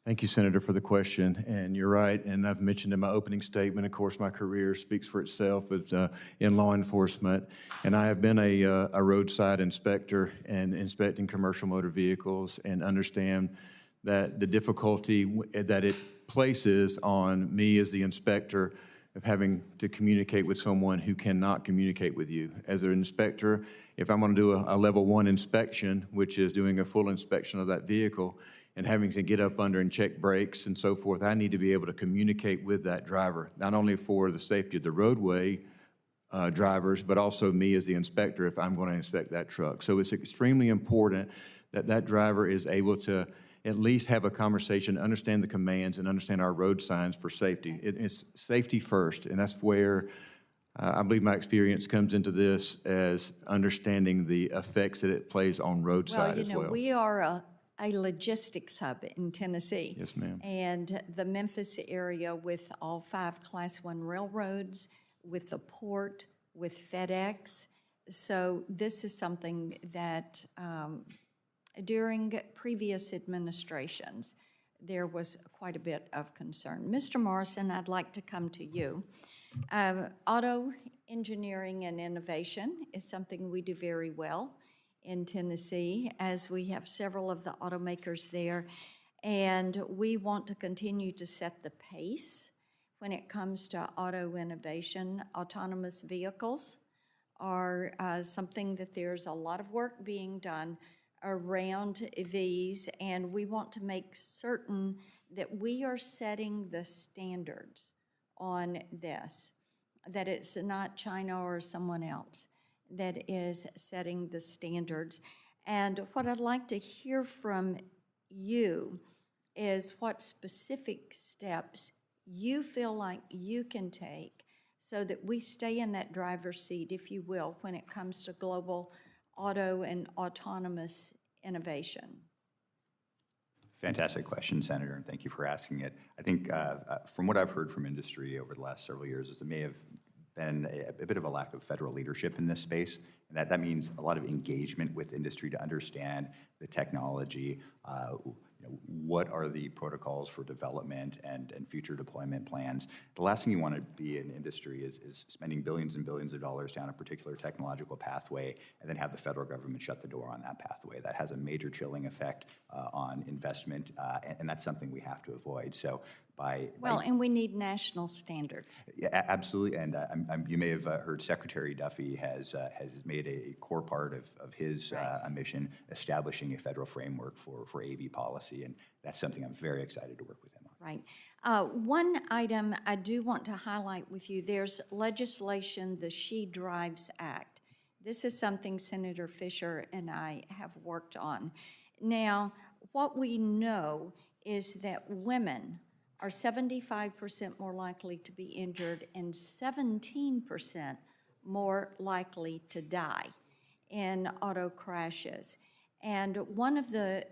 Thank you, Senator, for the question. And you're right, and I've mentioned in my opening statement, of course, my career speaks for itself with, in law enforcement. And I have been a roadside inspector and inspecting commercial motor vehicles and understand that the difficulty that it places on me as the inspector of having to communicate with someone who cannot communicate with you. As an inspector, if I'm going to do a level 1 inspection, which is doing a full inspection of that vehicle, and having to get up under and check brakes and so forth, I need to be able to communicate with that driver, not only for the safety of the roadway drivers, but also me as the inspector if I'm going to inspect that truck. So it's extremely important that that driver is able to at least have a conversation, understand the commands, and understand our road signs for safety. It's safety first, and that's where I believe my experience comes into this as understanding the effects that it plays on roadside as well. Well, you know, we are a logistics hub in Tennessee. Yes, ma'am. And the Memphis area with all 5 Class 1 railroads, with the port, with FedEx. So this is something that during previous administrations, there was quite a bit of concern. Mr. Morrison, I'd like to come to you. Auto engineering and innovation is something we do very well in Tennessee, as we have several of the automakers there, and we want to continue to set the pace when it comes to auto innovation. Autonomous vehicles are something that there's a lot of work being done around these, and we want to make certain that we are setting the standards on this. that it's not China or someone else that is setting the standards. And what I'd like to hear from you is what specific steps you feel like you can take so that we stay in that driver's seat, if you will, when it comes to global auto and autonomous innovation. Fantastic question, Senator, and thank you for asking it. I think from what I've heard from industry over the last several years is there may have been a bit of a lack of federal leadership in this space, and that means a lot of engagement with industry to understand the technology, what are the protocols for development and future deployment plans. The last thing you want to be in industry is spending billions and billions of dollars down a particular technological pathway and then have the federal government shut the door on that pathway. That has a major chilling effect on investment, and that's something we have to avoid. So and we need national standards. Yeah, absolutely, and you may have heard Secretary Duffy has made a core part of his mission establishing a federal framework for AV policy, and that's something I'm very excited to work with him on. Right. One item I do want to highlight with you, there's legislation, the She Drives Act. This is something Senator Fisher and I have worked on. Now, what we know is that women are 75% more likely to be injured and 17% more likely to die in auto crashes. And one of the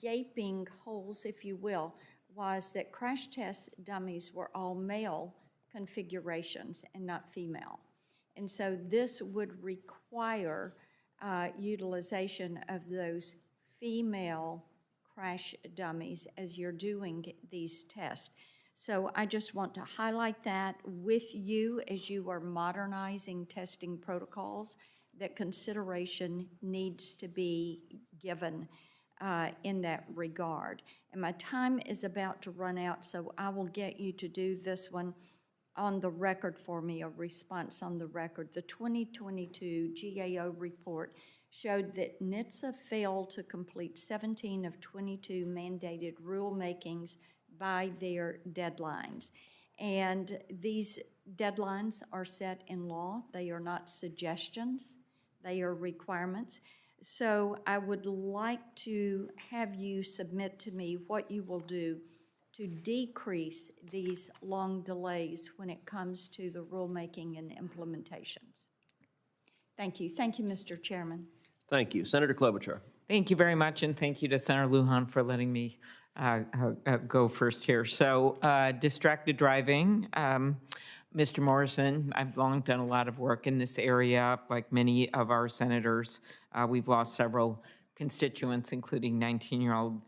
gaping holes, if you will, was that crash test dummies were all male configurations and not female. And so this would require utilization of those female crash dummies as you're doing these tests. So I just want to highlight that with you as you are modernizing testing protocols, that consideration needs to be given in that regard. And my time is about to run out, so I will get you to do this one on the record for me, a response on the record. The 2022 GAO report showed that Nitsa failed to complete 17 of 22 mandated rulemakings by their deadlines. And these deadlines are set in law. They are not suggestions. They are requirements. So I would like to have you submit to me what you will do to decrease these long delays when it comes to the rulemaking and implementations. Thank you. Thank you, Mr. Chairman. Thank you. Senator Klobuchar. Thank you very much, and thank you to Senator Lujan for letting me go first here. So distracted driving. Mr. Morrison, I've long done a lot of work in this area, like many of our senators. We've lost several constituents, including 19-year-old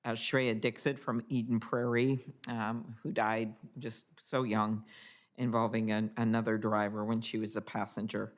Shreya Dixit from Eden Prairie, who died just so young, involving another driver when she was a passenger.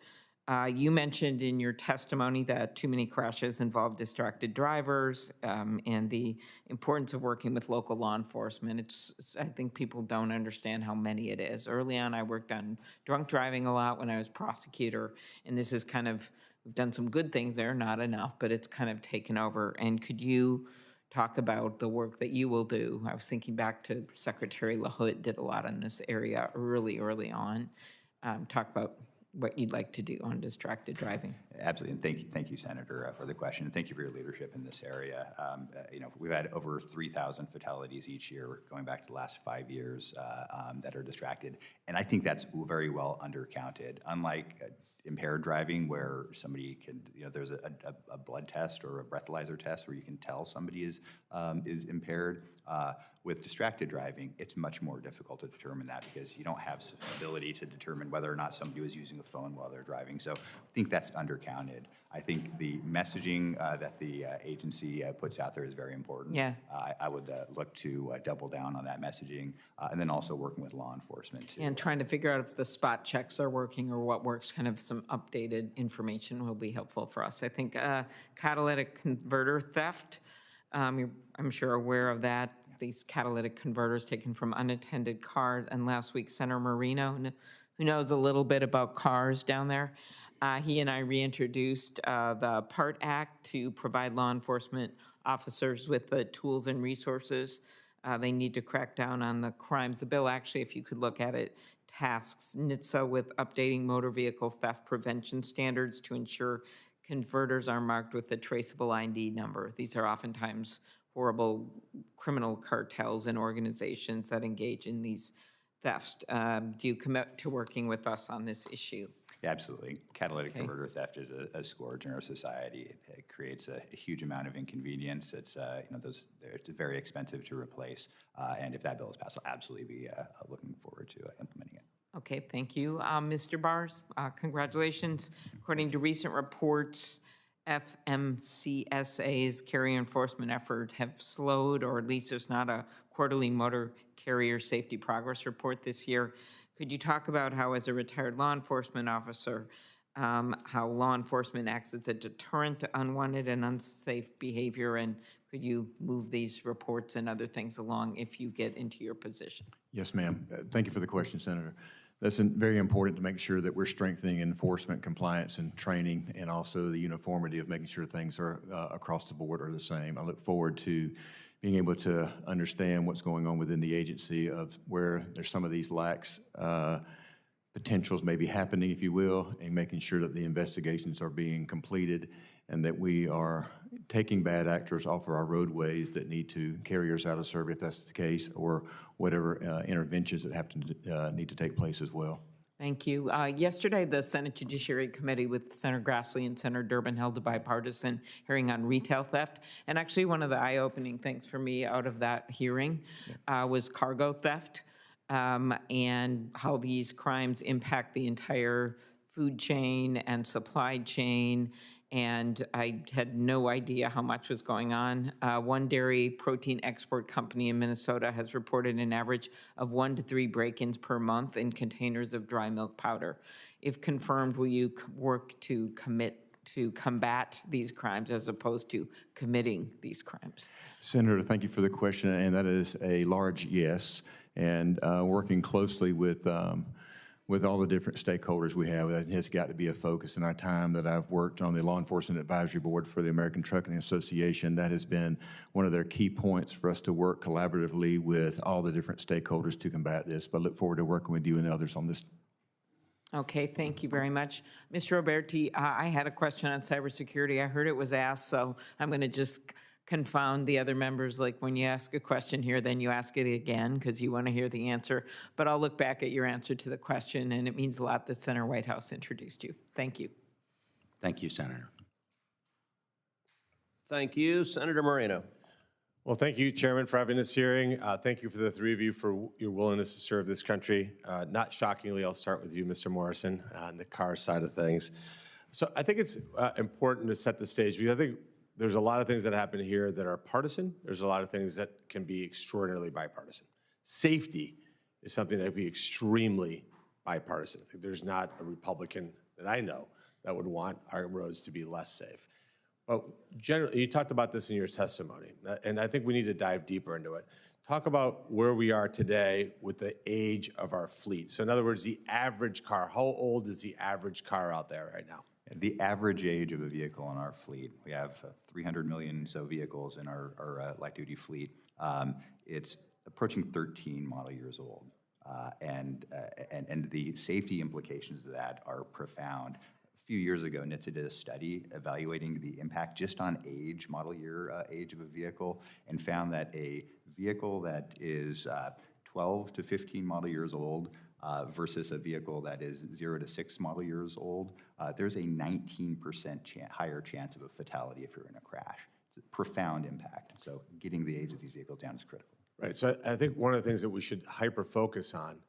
You mentioned in your testimony that too many crashes involve distracted drivers and the importance of working with local law enforcement. I think people don't understand how many it is. Early on, I worked on drunk driving a lot when I was prosecutor, and this is kind of, we've done some good things there, not enough, but it's kind of taken over. And could you talk about the work that you will do? I was thinking back to Secretary LaHood did a lot in this area early on. Talk about what you'd like to do on distracted driving. Absolutely, and thank you, Senator, for the question, and thank you for your leadership in this area. We've had over 3,000 fatalities each year, going back to the last 5 years, that are distracted, and I think that's very well undercounted. Unlike impaired driving, where somebody can, there's a blood test or a breathalyzer test where you can tell somebody is impaired. With distracted driving, it's much more difficult to determine that because you don't have the ability to determine whether or not somebody was using a phone while they're driving. So I think that's undercounted. I think the messaging that the agency puts out there is very important. Yeah. I would look to double down on that messaging, and then also working with law enforcement too. And trying to figure out if the spot checks are working or what works, kind of some updated information will be helpful for us. I think catalytic converter theft, I'm sure aware of that. These catalytic converters taken from unattended cars. And last week, Senator Marino, who knows a little bit about cars down there, he and I reintroduced the PART Act to provide law enforcement officers with the tools and resources they need to crack down on the crimes. The bill actually, if you could look at it, tasks Nitsa with updating motor vehicle theft prevention standards to ensure converters are marked with a traceable ID number. These are oftentimes horrible criminal cartels and organizations that engage in these thefts. Do you commit to working with us on this issue? Yeah, absolutely. Catalytic converter theft is a scourge in our society. It creates a huge amount of inconvenience. It's it's very expensive to replace. And if that bill is passed, I'll absolutely be looking forward to implementing it. Okay, thank you. Mr. Bars, congratulations. According to recent reports, FMCSA's carrier enforcement efforts have slowed, or at least there's not a quarterly motor carrier safety progress report this year. Could you talk about how, as a retired law enforcement officer, how law enforcement acts as a deterrent to unwanted and unsafe behavior, and could you move these reports and other things along if you get into your position? Yes, ma'am. Thank you for the question, Senator. That's very important to make sure that we're strengthening enforcement, compliance, and training, and also the uniformity of making sure things are across the board are the same. I look forward to being able to understand what's going on within the agency of where there's some of these lacks, potentials may be happening, if you will, and making sure that the investigations are being completed and that we are taking bad actors off of our roadways that need to carry us out of service, if that's the case, or whatever interventions that have to need to take place as well. Thank you. Yesterday, the Senate Judiciary Committee with Senator Grassley and Senator Durbin held a bipartisan hearing on retail theft. And actually, one of the eye-opening things for me out of that hearing was cargo theft and how these crimes impact the entire food chain and supply chain. And I had no idea how much was going on. One dairy protein export company in Minnesota has reported an average of 1 to 3 break-ins per month in containers of dry milk powder. If confirmed, will you work to combat these crimes as opposed to committing these crimes? Senator, thank you for the question, and that is a large yes. And working closely with all the different stakeholders we have, that has got to be a focus in our time that I've worked on the Law Enforcement Advisory Board for the American Trucking Association. That has been one of their key points for us to work collaboratively with all the different stakeholders to combat this. But I look forward to working with you and others on this. Okay, thank you very much. Mr. Roberti, I had a question on cybersecurity. I heard it was asked, so I'm going to just confound the other members. Like when you ask a question here, then you ask it again because you want to hear the answer. But I'll look back at your answer to the question, and it means a lot that Senator Whitehouse introduced you. Thank you. Thank you, Senator. Thank you. Senator Moreno. Well, thank you, Chairman, for having this hearing. Thank you for the three of you for your willingness to serve this country. Not shockingly, I'll start with you, Mr. Morrison, on the car side of things. So I think it's important to set the stage because I think there's a lot of things that happen here that are partisan. There's a lot of things that can be extraordinarily bipartisan. Safety is something that can be extremely bipartisan. I think there's not a Republican that I know that would want our roads to be less safe. But generally, you talked about this in your testimony, and I think we need to dive deeper into it. Talk about where we are today with the age of our fleet. So in other words, the average car, how old is the average car out there right now? The average age of a vehicle in our fleet, we have 300 million so vehicles in our light-duty fleet. It's approaching 13 model years old. And the safety implications of that are profound. A few years ago, Nitsa did a study evaluating the impact just on age, model year age of a vehicle, and found that a vehicle that is 12 to 15 model years old versus a vehicle that is 0 to 6 model years old, there's a 19% higher chance of a fatality if you're in a crash. It's a profound impact. So getting the age of these vehicles down is critical. Right, so I think one of the things that we should hyper-focus on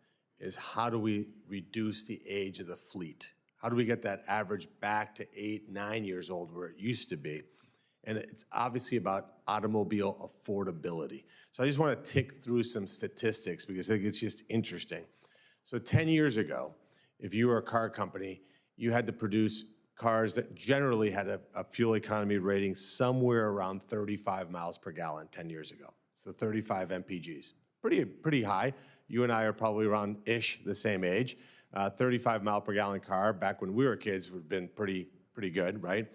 is how do we reduce the age of the fleet? How do we get that average back to 8, 9 years old where it used to be? And it's obviously about automobile affordability. So I just want to tick through some statistics because I think it's just interesting. So 10 years ago, if you were a car company, you had to produce cars that generally had a fuel economy rating somewhere around 35 miles per gallon 10 years ago. So 35 MPGs, pretty high. You and I are probably around-ish the same age. 35 mile per gallon car back when we were kids would have been pretty good, right?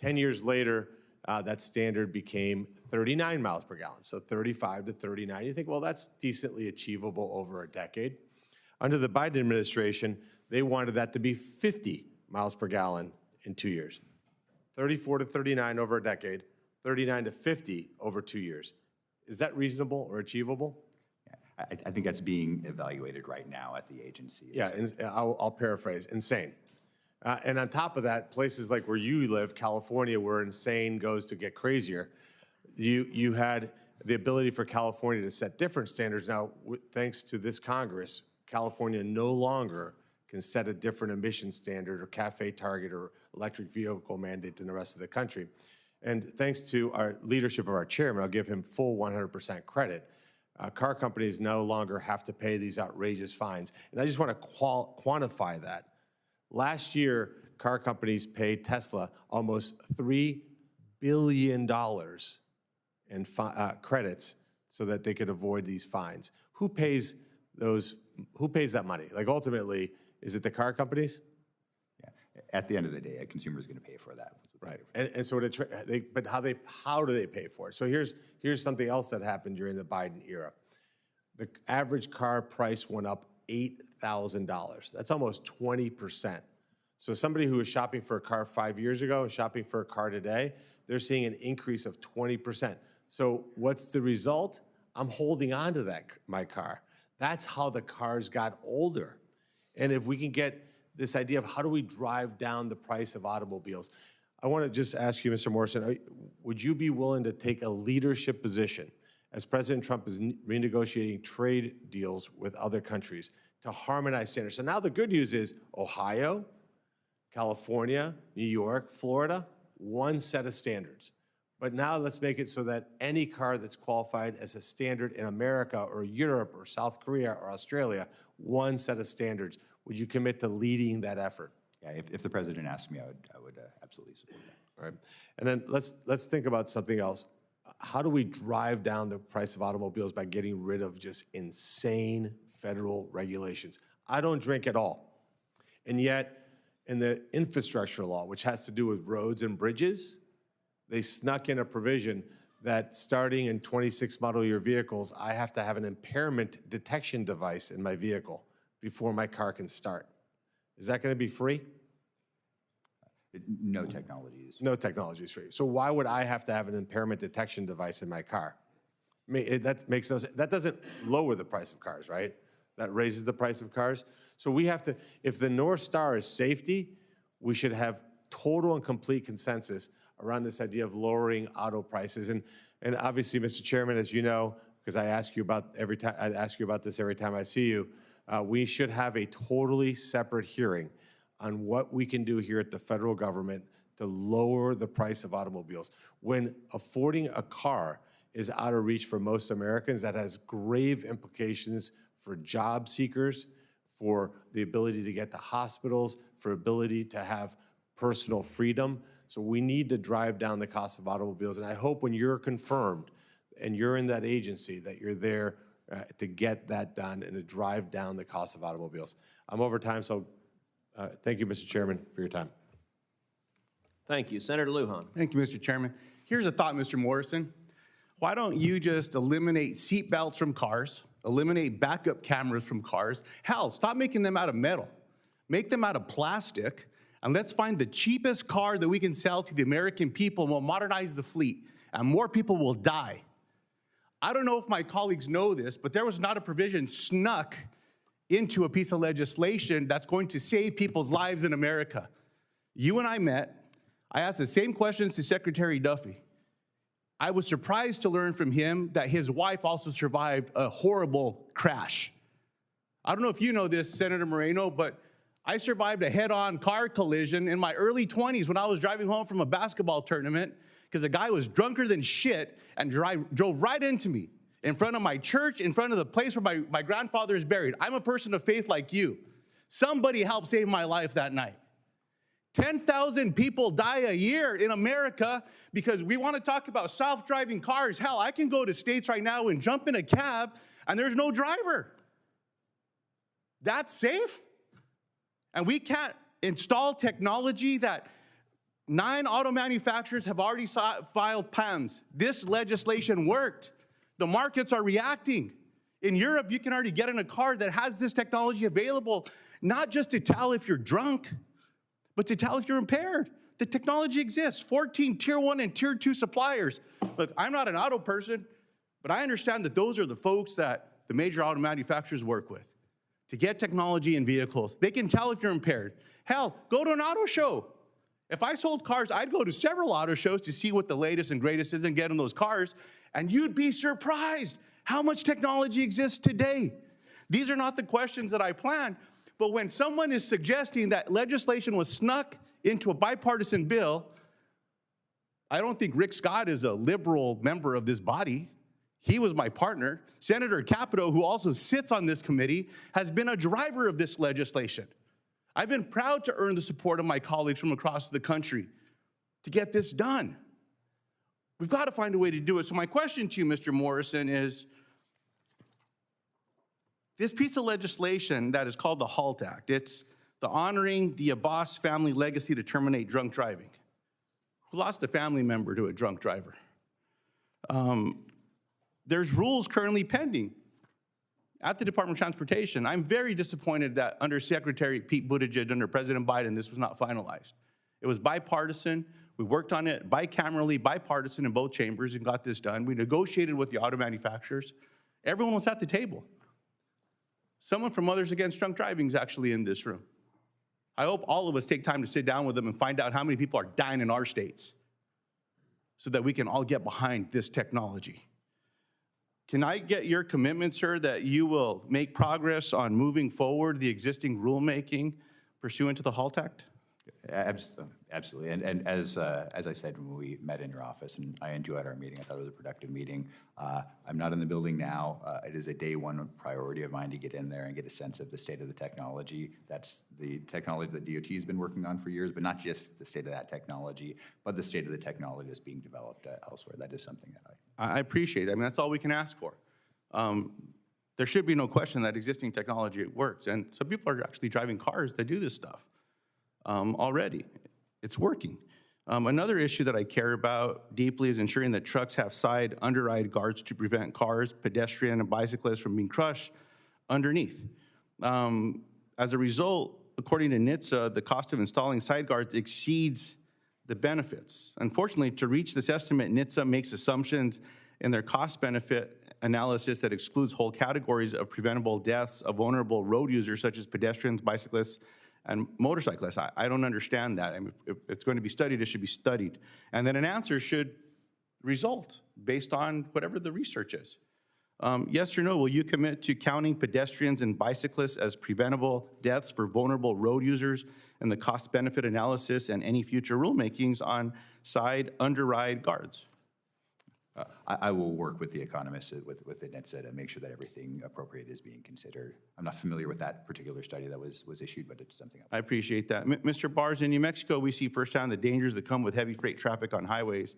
10 years later, that standard became 39 miles per gallon. So 35 to 39, you think, well, that's decently achievable over a decade. Under the Biden administration, they wanted that to be 50 miles per gallon in 2 years. 34 to 39 over a decade, 39 to 50 over 2 years. Is that reasonable or achievable? I think that's being evaluated right now at the agency. Yeah, and I'll paraphrase, insane. And on top of that, places like where you live, California, where insane goes to get crazier, you had the ability for California to set different standards. Now, thanks to this Congress, California no longer can set a different emission standard or CAFE target or electric vehicle mandate than the rest of the country. And thanks to our leadership of our chairman, I'll give him full 100% credit, car companies no longer have to pay these outrageous fines. And I just want to quantify that. Last year, car companies paid Tesla almost $3 billion in credits so that they could avoid these fines. Who pays those? Who pays that money? Like ultimately, is it the car companies? Yeah. At the end of the day, a consumer is going to pay for that. Right. And so, but how do they pay for it? So here's something else that happened during the Biden era. The average car price went up $8,000. That's almost 20%. So somebody who was shopping for a car 5 years ago and shopping for a car today, they're seeing an increase of 20%. So what's the result? I'm holding on to my car. That's how the cars got older. And if we can get this idea of how do we drive down the price of automobiles, I want to just ask you, Mr. Morrison, would you be willing to take a leadership position as President Trump is renegotiating trade deals with other countries to harmonize standards? So now the good news is Ohio, California, New York, Florida, one set of standards. But now let's make it so that any car that's qualified as a standard in America or Europe or South Korea or Australia, one set of standards. Would you commit to leading that effort? Yeah, if the president asked me, I would absolutely support that. All right. And then let's think about something else. How do we drive down the price of automobiles by getting rid of just insane federal regulations? I don't drink at all. And yet, in the infrastructure law, which has to do with roads and bridges, they snuck in a provision that starting in 26 model year vehicles, I have to have an impairment detection device in my vehicle before my car can start. Is that going to be free? No technology is free. No technology is free. So why would I have to have an impairment detection device in my car? I mean, that makes no sense. That doesn't lower the price of cars, right? That raises the price of cars. So we have to, if the North Star is safety, we should have total and complete consensus around this idea of lowering auto prices. And obviously, Mr. Chairman, as you know, because I ask you about this every time I see you, we should have a totally separate hearing on what we can do here at the federal government to lower the price of automobiles. When affording a car is out of reach for most Americans, that has grave implications for job seekers, for the ability to get to hospitals, for ability to have personal freedom. So we need to drive down the cost of automobiles. And I hope when you're confirmed and you're in that agency that you're there to get that done and to drive down the cost of automobiles. I'm over time, so thank you, Mr. Chairman, for your time. Thank you. Senator Lujan. Thank you, Mr. Chairman. Here's a thought, Mr. Morrison. Why don't you just eliminate seat belts from cars, eliminate backup cameras from cars? Hell, stop making them out of metal. Make them out of plastic, and let's find the cheapest car that we can sell to the American people, and we'll modernize the fleet, and more people will die. I don't know if my colleagues know this, but there was not a provision snuck into a piece of legislation that's going to save people's lives in America. You and I met. I asked the same questions to Secretary Duffy. I was surprised to learn from him that his wife also survived a horrible crash. I don't know if you know this, Senator Moreno, but I survived a head-on car collision in my early 20s when I was driving home from a basketball tournament because a guy was drunker than shit and drove right into me in front of my church, in front of the place where my grandfather is buried. I'm a person of faith like you. Somebody helped save my life that night. 10,000 people die a year in America because we want to talk about self-driving cars. Hell, I can go to states right now and jump in a cab and there's no driver. That's safe? And we can't install technology that 9 auto manufacturers have already filed patents. This legislation worked. The markets are reacting. In Europe, you can already get in a car that has this technology available, not just to tell if you're drunk, but to tell if you're impaired. The technology exists. 14 tier 1 and tier 2 suppliers. Look, I'm not an auto person, but I understand that those are the folks that the major auto manufacturers work with to get technology in vehicles. They can tell if you're impaired. Hell, go to an auto show. If I sold cars, I'd go to several auto shows to see what the latest and greatest is and get in those cars, and you'd be surprised how much technology exists today. These are not the questions that I planned, but when someone is suggesting that legislation was snuck into a bipartisan bill, I don't think Rick Scott is a liberal member of this body. He was my partner. Senator Capito, who also sits on this committee, has been a driver of this legislation. I've been proud to earn the support of my colleagues from across the country to get this done. We've got to find a way to do it. So my question to you, Mr. Morrison, is this piece of legislation that is called the HALT Act, it's the Honoring the Abbas Family Legacy to Terminate Drunk Driving. Who lost a family member to a drunk driver? There's rules currently pending at the Department of Transportation. I'm very disappointed that under Secretary Pete Buttigieg, under President Biden, this was not finalized. It was bipartisan. We worked on it bicamerally, bipartisan in both chambers and got this done. We negotiated with the auto manufacturers. Everyone was at the table. Someone from Mothers Against Drunk Driving is actually in this room. I hope all of us take time to sit down with them and find out how many people are dying in our states so that we can all get behind this technology. Can I get your commitment, sir, that you will make progress on moving forward the existing rulemaking pursuant to the HALT Act? Absolutely. And as I said when we met in your office, and I enjoyed our meeting, I thought it was a productive meeting. I'm not in the building now. It is a day one priority of mine to get in there and get a sense of the state of the technology. That's the technology that DOT has been working on for years, but not just the state of that technology, but the state of the technology that's being developed elsewhere. That is something that I appreciate it. I mean, that's all we can ask for. There should be no question that existing technology works, and some people are actually driving cars that do this stuff already. It's working. Another issue that I care about deeply is ensuring that trucks have side underride guards to prevent cars, pedestrian, and bicyclists from being crushed underneath. As a result, according to Nitsa, the cost of installing side guards exceeds the benefits. Unfortunately, to reach this estimate, Nitsa makes assumptions in their cost-benefit analysis that excludes whole categories of preventable deaths of vulnerable road users such as pedestrians, bicyclists, and motorcyclists. I don't understand that. I mean, if it's going to be studied, it should be studied. And then an answer should result based on whatever the research is. Yes or no, will you commit to counting pedestrians and bicyclists as preventable deaths for vulnerable road users in the cost-benefit analysis and any future rulemakings on side underride guards? I will work with the economists with the Nitsa to make sure that everything appropriate is being considered. I'm not familiar with that particular study that was issued, but it's something I appreciate that. Mr. Bars, in New Mexico, we see firsthand the dangers that come with heavy freight traffic on highways,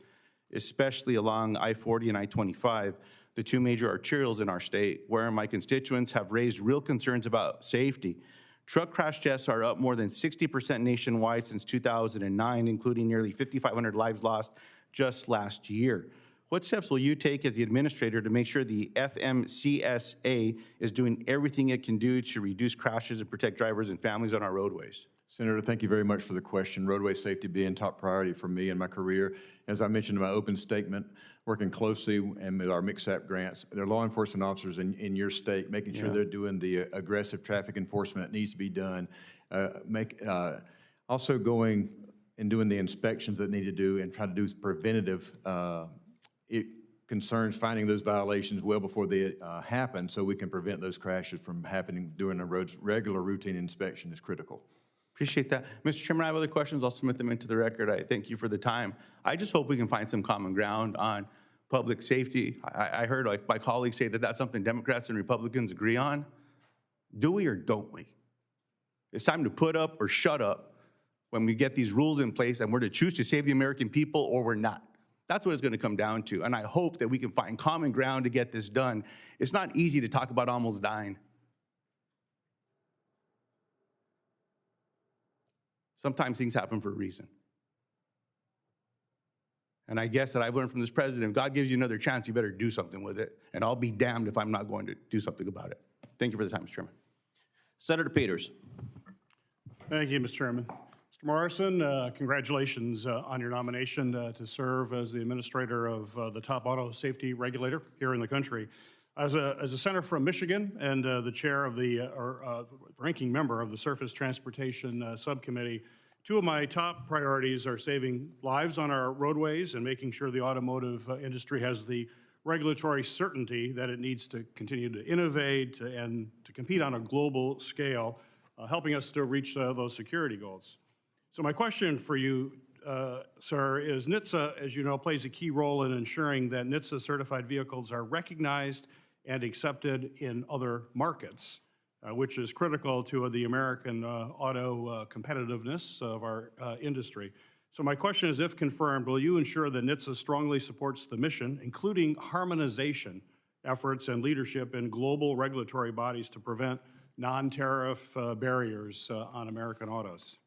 especially along I-40 and I-25, the two major arterials in our state, where my constituents have raised real concerns about safety. Truck crash deaths are up more than 60% nationwide since 2009, including nearly 5,500 lives lost just last year. What steps will you take as the administrator to make sure the FMCSA is doing everything it can do to reduce crashes and protect drivers and families on our roadways? Senator, thank you very much for the question. Roadway safety being top priority for me and my career. As I mentioned in my open statement, working closely and with our MICSAP grants, there are law enforcement officers in your state making sure they're doing the aggressive traffic enforcement that needs to be done. Also going and doing the inspections that need to do and try to do preventative it concerns finding those violations well before they happen so we can prevent those crashes from happening during a regular routine inspection is critical. Appreciate that. Mr. Chairman, I have other questions. I'll submit them into the record. I thank you for the time. I just hope we can find some common ground on public safety. I heard like my colleagues say that that's something Democrats and Republicans agree on. Do we or don't we? It's time to put up or shut up when we get these rules in place and we're to choose to save the American people or we're not. That's what it's going to come down to, and I hope that we can find common ground to get this done. It's not easy to talk about almost dying. Sometimes things happen for a reason. And I guess that I've learned from this president, if God gives you another chance, you better do something with it. And I'll be damned if I'm not going to do something about it. Thank you for the time, Mr. Chairman. Senator Peters. Thank you, Mr. Chairman. Mr. Morrison, congratulations on your nomination to serve as the administrator of the top auto safety regulator here in the country. As a senator from Michigan and the chair of the, ranking member of the Surface Transportation Subcommittee, two of my top priorities are saving lives on our roadways and making sure the automotive industry has the regulatory certainty that it needs to continue to innovate and to compete on a global scale, helping us to reach those security goals. So my question for you, sir, is Nitsa, as you know, plays a key role in ensuring that Nitsa certified vehicles are recognized and accepted in other markets, which is critical to the American auto competitiveness of our industry. So my question is, if confirmed, will you ensure that Nitsa strongly supports the mission, including harmonization efforts and leadership in global regulatory bodies to prevent non-tariff barriers on American autos?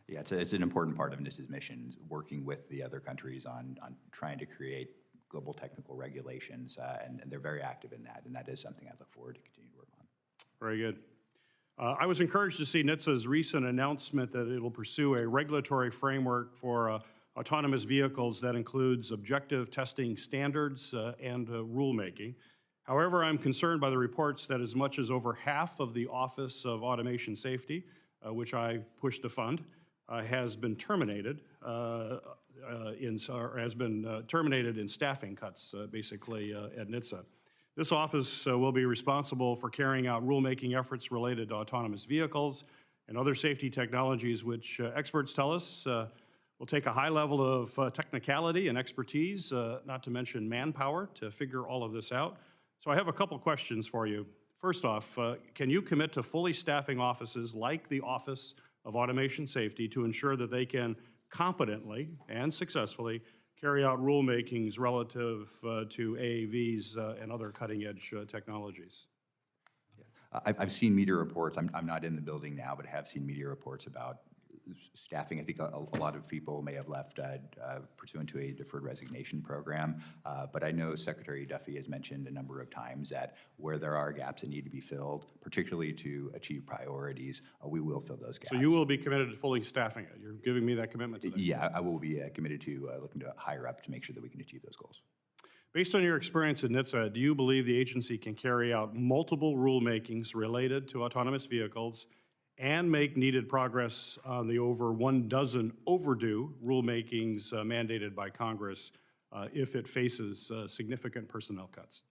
Yeah, it's an important part of Nitsa's mission, working with the other countries on trying to create global technical regulations, and they're very active in that, and that is something I look forward to continue to work on. Very good. I was encouraged to see Nitsa's recent announcement that it will pursue a regulatory framework for autonomous vehicles that includes objective testing standards and rulemaking. However, I'm concerned by the reports that as much as over half of the Office of Automation Safety, which I pushed to fund, has been terminated terminated in staffing cuts, basically, at Nitsa. This office will be responsible for carrying out rulemaking efforts related to autonomous vehicles and other safety technologies, which experts tell us will take a high level of technicality and expertise, not to mention manpower, to figure all of this out. So I have a couple questions for you. First off, can you commit to fully staffing offices like the Office of Automation Safety to ensure that they can competently and successfully carry out rulemakings relative to AAVs and other cutting-edge technologies? I've seen media reports. I'm not in the building now, but I have seen media reports about staffing. I think a lot of people may have left pursuant to a deferred resignation program, but I know Secretary Duffy has mentioned a number of times that where there are gaps that need to be filled, particularly to achieve priorities, we will fill those gaps. So you will be committed to fully staffing it? You're giving me that commitment today? Yeah, I will be committed to looking to hire up to make sure that we can achieve those goals. Based on your experience at Nitsa, do you believe the agency can carry out multiple rulemakings related to autonomous vehicles and make needed progress on the over 12 overdue rulemakings mandated by Congress if it faces significant personnel cuts?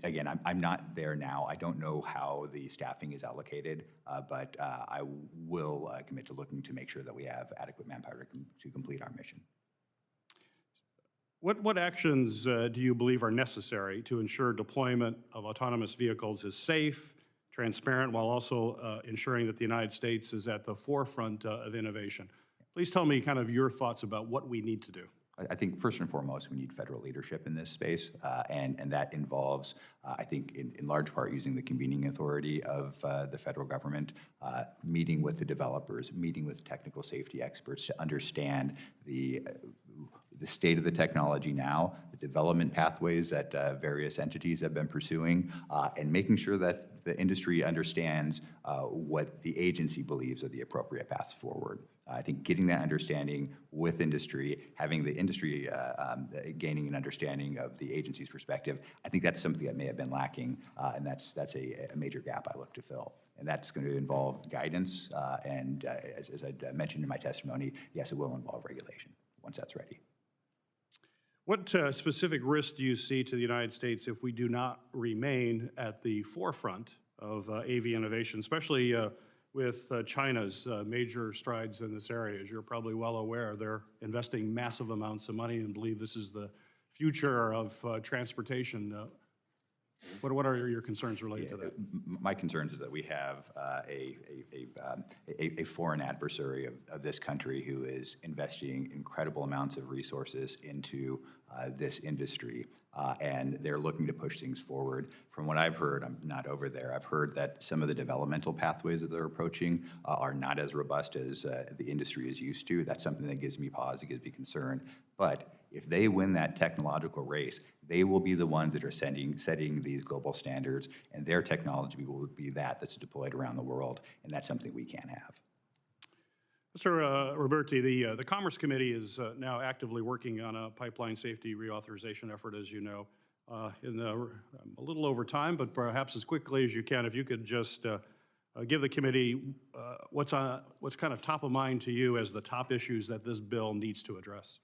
Again, I'm not there now. I don't know how the staffing is allocated, but I will commit to looking to make sure that we have adequate manpower to complete our mission. What actions do you believe are necessary to ensure deployment of autonomous vehicles is safe, transparent, while also ensuring that the United States is at the forefront of innovation? Please tell me kind of your thoughts about what we need to do. I think first and foremost, we need federal leadership in this space, and that involves, I think, in large part, using the convening authority of the federal government, meeting with the developers, meeting with technical safety experts to understand the state of the technology now, the development pathways that various entities have been pursuing, and making sure that the industry understands what the agency believes are the appropriate paths forward. I think getting that understanding with industry, having the industry gaining an understanding of the agency's perspective, I think that's something that may have been lacking, and that's a major gap I look to fill. And that's going to involve guidance, and as I mentioned in my testimony, yes, it will involve regulation once that's ready. What specific risks do you see to the United States if we do not remain at the forefront of AV innovation, especially with China's major strides in this area? As you're probably well aware, they're investing massive amounts of money and believe this is the future of transportation. What are your concerns related to that? My concerns is that we have a foreign adversary of this country who is investing incredible amounts of resources into this industry. And they're looking to push things forward. From what I've heard, I'm not over there, I've heard that some of the developmental pathways that they're approaching are not as robust as the industry is used to. That's something that gives me pause, it gives me concern. But if they win that technological race, they will be the ones that are setting these global standards, and their technology will be that's deployed around the world, and that's something we can't have. Mr. Roberti, the Commerce Committee is now actively working on a pipeline safety reauthorization effort, as you know, in a little over time, but perhaps as quickly as you can. If you could just give the committee what's kind of top of mind to you as the top issues that this bill needs to address.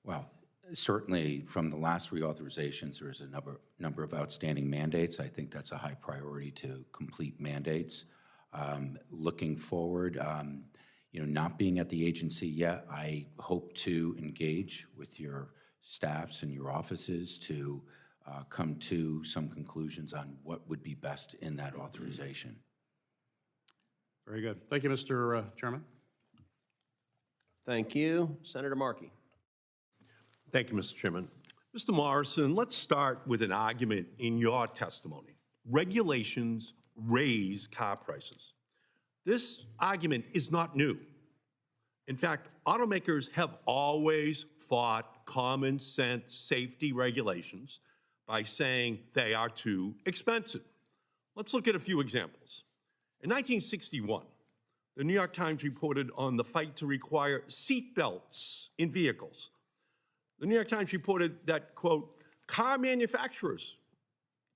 Well, certainly from the last reauthorizations, there's a number of outstanding mandates. I think that's a high priority to complete mandates. Looking forward, not being at the agency yet, I hope to engage with your staffs and your offices to come to some conclusions on what would be best in that authorization. Very good. Thank you, Mr. Chairman. Thank you. Senator Markey. Thank you, Mr. Chairman. Mr. Morrison, let's start with an argument in your testimony. Regulations raise car prices. This argument is not new. In fact, automakers have always fought common sense safety regulations by saying they are too expensive. Let's look at a few examples. In 1961, the New York Times reported on the fight to require seat belts in vehicles. The New York Times reported that, quote, car manufacturers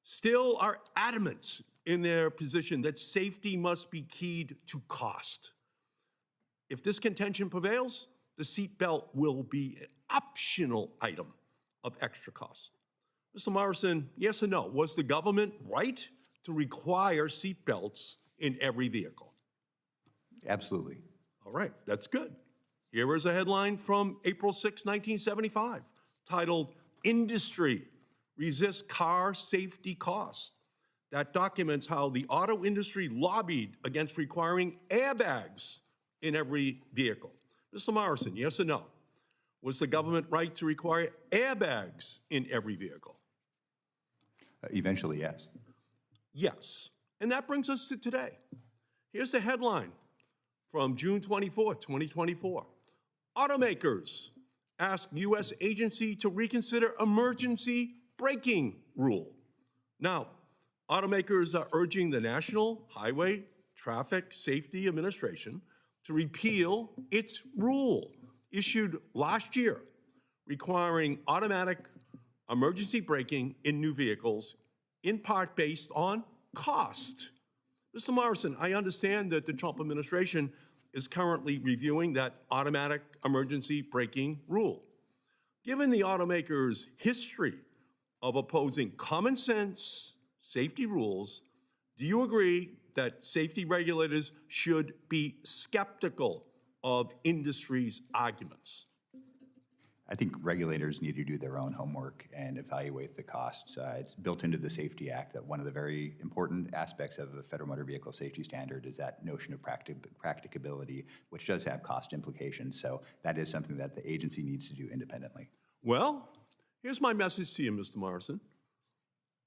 still are adamant in their position that safety must be keyed to cost. If this contention prevails, the seatbelt will be an optional item of extra cost. Mr. Morrison, yes or no, was the government right to require seatbelts in every vehicle? Absolutely. All right, that's good. Here is a headline from April 6, 1975, titled, Industry Resists Car Safety Costs. That documents how the auto industry lobbied against requiring airbags in every vehicle. Mr. Morrison, yes or no? Was the government right to require airbags in every vehicle? Eventually, yes. Yes. And that brings us to today. Here's the headline from June 24, 2024. Automakers ask U.S. agency to reconsider emergency braking rule. Now, automakers are urging the National Highway Traffic Safety Administration to repeal its rule issued last year requiring automatic emergency braking in new vehicles, in part based on cost. Mr. Morrison, I understand that the Trump administration is currently reviewing that automatic emergency braking rule. Given the automakers' history of opposing common sense safety rules, do you agree that safety regulators should be skeptical of industry's arguments? I think regulators need to do their own homework and evaluate the costs. It's built into the Safety Act that one of the very important aspects of a federal motor vehicle safety standard is that notion of practicability, which does have cost implications. So that is something that the agency needs to do independently. Well, here's my message to you, Mr. Morrison.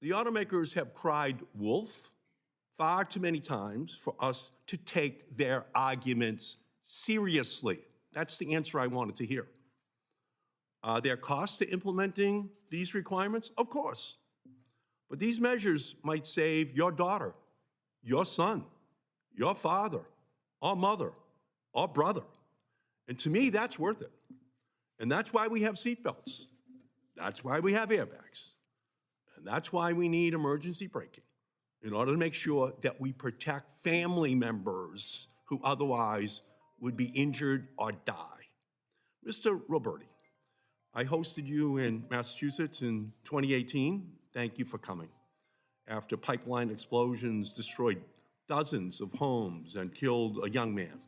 The automakers have cried wolf far too many times for us to take their arguments seriously. That's the answer I wanted to hear. Are there costs to implementing these requirements? Of course. But these measures might save your daughter, your son, your father, or mother, or brother. And to me, that's worth it. And that's why we have seatbelts. That's why we have airbags. And that's why we need emergency braking, in order to make sure that we protect family members who otherwise would be injured or die. Mr. Roberti, I hosted you in Massachusetts in 2018. Thank you for coming. After pipeline explosions destroyed dozens of homes and killed a young man.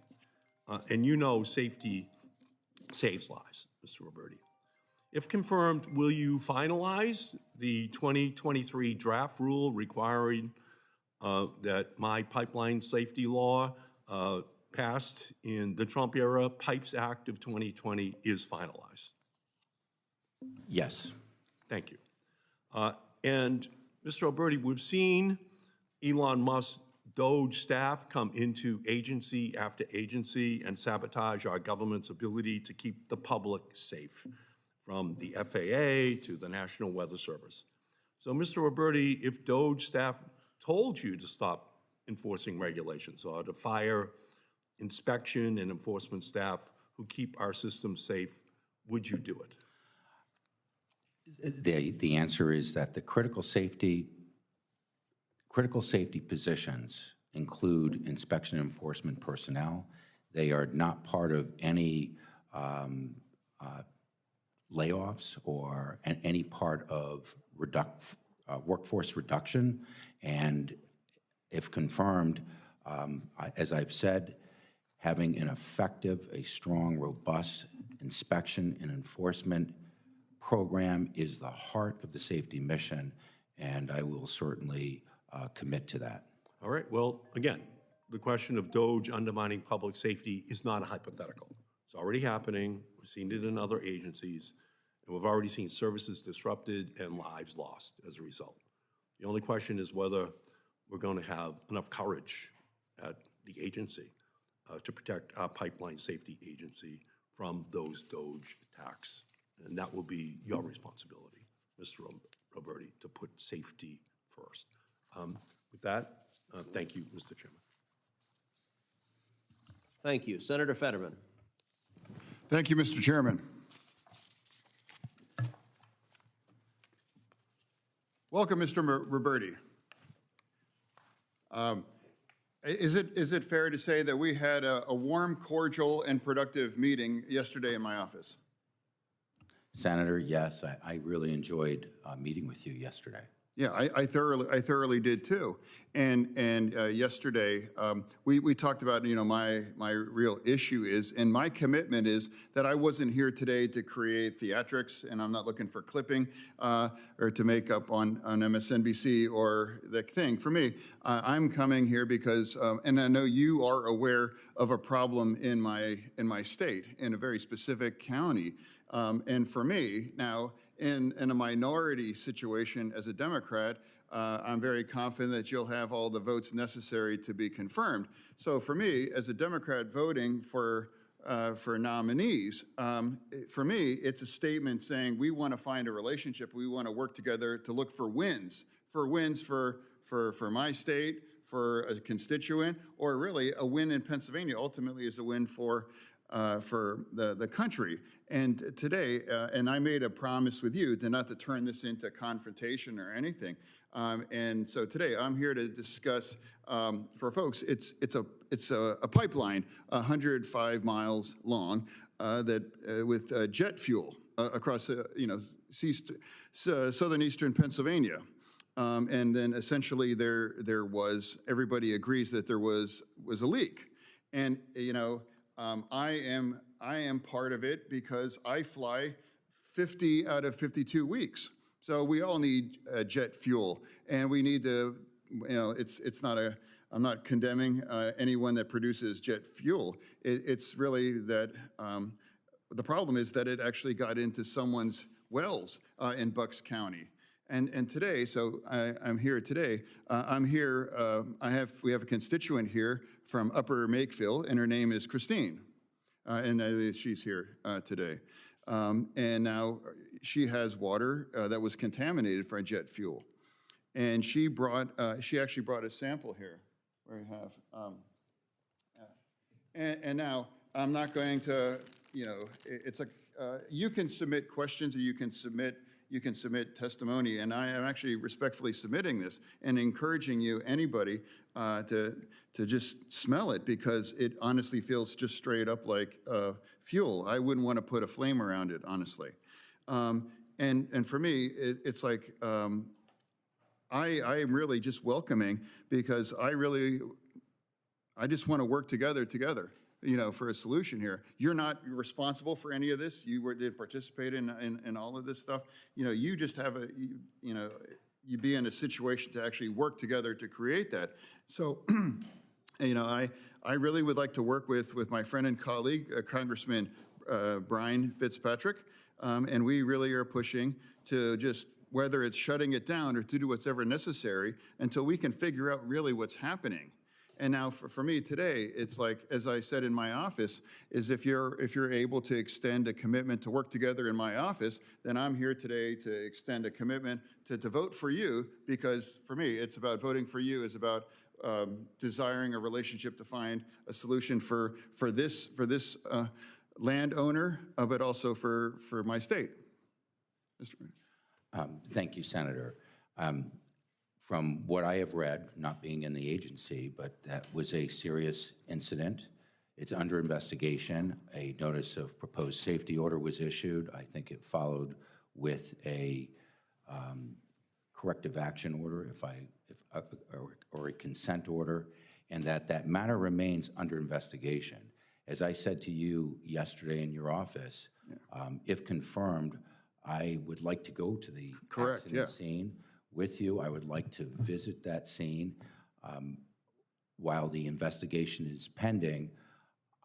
And you know safety saves lives, Mr. Roberti. If confirmed, will you finalize the 2023 draft rule requiring that my pipeline safety law passed in the Trump era, PIPES Act of 2020, is finalized? Yes. Thank you. And Mr. Roberti, we've seen Elon Musk Doge staff come into agency after agency and sabotage our government's ability to keep the public safe, from the FAA to the National Weather Service. So, Mr. Roberti, if Doge staff told you to stop enforcing regulations or to fire inspection and enforcement staff who keep our system safe, would you do it? The answer is that the critical safety positions include inspection and enforcement personnel. They are not part of any layoffs or any part of workforce reduction. And if confirmed, as I've said, having an effective, a strong, robust inspection and enforcement program is the heart of the safety mission, and I will certainly commit to that. All right, well, again, the question of Doge undermining public safety is not a hypothetical. It's already happening. We've seen it in other agencies, and we've already seen services disrupted and lives lost as a result. The only question is whether we're going to have enough courage at the agency to protect our pipeline safety agency from those Doge attacks. And that will be your responsibility, Mr. Roberti, to put safety first. With that, thank you, Mr. Chairman. Thank you. Senator Fetterman. Thank you, Mr. Chairman. Welcome, Mr. Roberti. Is it fair to say that we had a warm, cordial, and productive meeting yesterday in my office? Senator, yes, I really enjoyed meeting with you yesterday. Yeah, I thoroughly did too. And yesterday we talked about, you know, my real issue is, and my commitment is that I wasn't here today to create theatrics, and I'm not looking for clipping or to make up on MSNBC or the thing. For me, I'm coming here because, and I know you are aware of a problem in my state, in a very specific county. And for me now, in a minority situation as a Democrat, I'm very confident that you'll have all the votes necessary to be confirmed. So for me, as a Democrat voting for nominees, for me, it's a statement saying we want to find a relationship. We want to work together to look for wins for my state, for a constituent, or really a win in Pennsylvania ultimately is a win for the country. And today, and I made a promise with you not to turn this into confrontation or anything. And so today, I'm here to discuss, for folks, it's a pipeline, 105 miles long, that with jet fuel across southern eastern Pennsylvania. And then essentially there was, everybody agrees that there was a leak. And I am part of it because I fly 50 out of 52 weeks. So we all need jet fuel, and we need to, it's not I'm not condemning anyone that produces jet fuel. It's really that the problem is that it actually got into someone's wells in Bucks County. And today, so I'm here today. I'm here. We have a constituent here from Upper Makeville, and her name is Christine, and she's here today. And now she has water that was contaminated by jet fuel, and she actually brought a sample here. Where we have, and now I'm not going to, it's like you can submit questions or you can submit testimony, and I am actually respectfully submitting this and encouraging you, anybody, to just smell it, because it honestly feels just straight up like fuel. I wouldn't want to put a flame around it, honestly. And for me, it's like I am really just welcoming, because I just want to work together, for a solution here. You're not responsible for any of this. You didn't participate in all of this stuff. You just have you be in a situation to actually work together to create that. So, I really would like to work with my friend and colleague, Congressman Brian Fitzpatrick, and we really are pushing to just, whether it's shutting it down or to do whatever necessary until we can figure out really what's happening. And now for me today, it's like, as I said in my office, is if you're able to extend a commitment to work together in my office, then I'm here today to extend a commitment to vote for you, because for me, it's about voting for you is about desiring a relationship to find a solution for this landowner, but also for my state. Thank you, Senator. From what I have read, not being in the agency, but that was a serious incident. It's under investigation. A notice of proposed safety order was issued. I think it followed with a corrective action order, or a consent order, and that matter remains under investigation. As I said to you yesterday in your office, if confirmed, I would like to go to the accident scene with you. I would like to visit that scene. While the investigation is pending,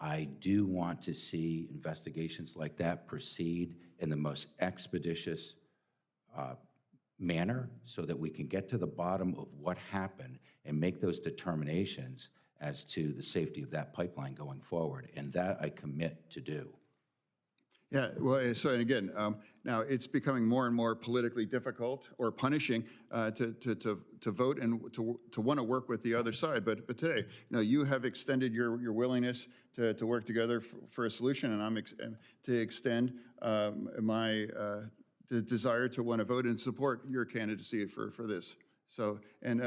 I do want to see investigations like that proceed in the most expeditious manner so that we can get to the bottom of what happened and make those determinations as to the safety of that pipeline going forward. And that I commit to do. Yeah, well, so and again, now it's becoming more and more politically difficult or punishing to vote and to want to work with the other side. But today, you have extended your willingness to work together for a solution, and I'm to extend my desire to want to vote and support your candidacy for this. So, and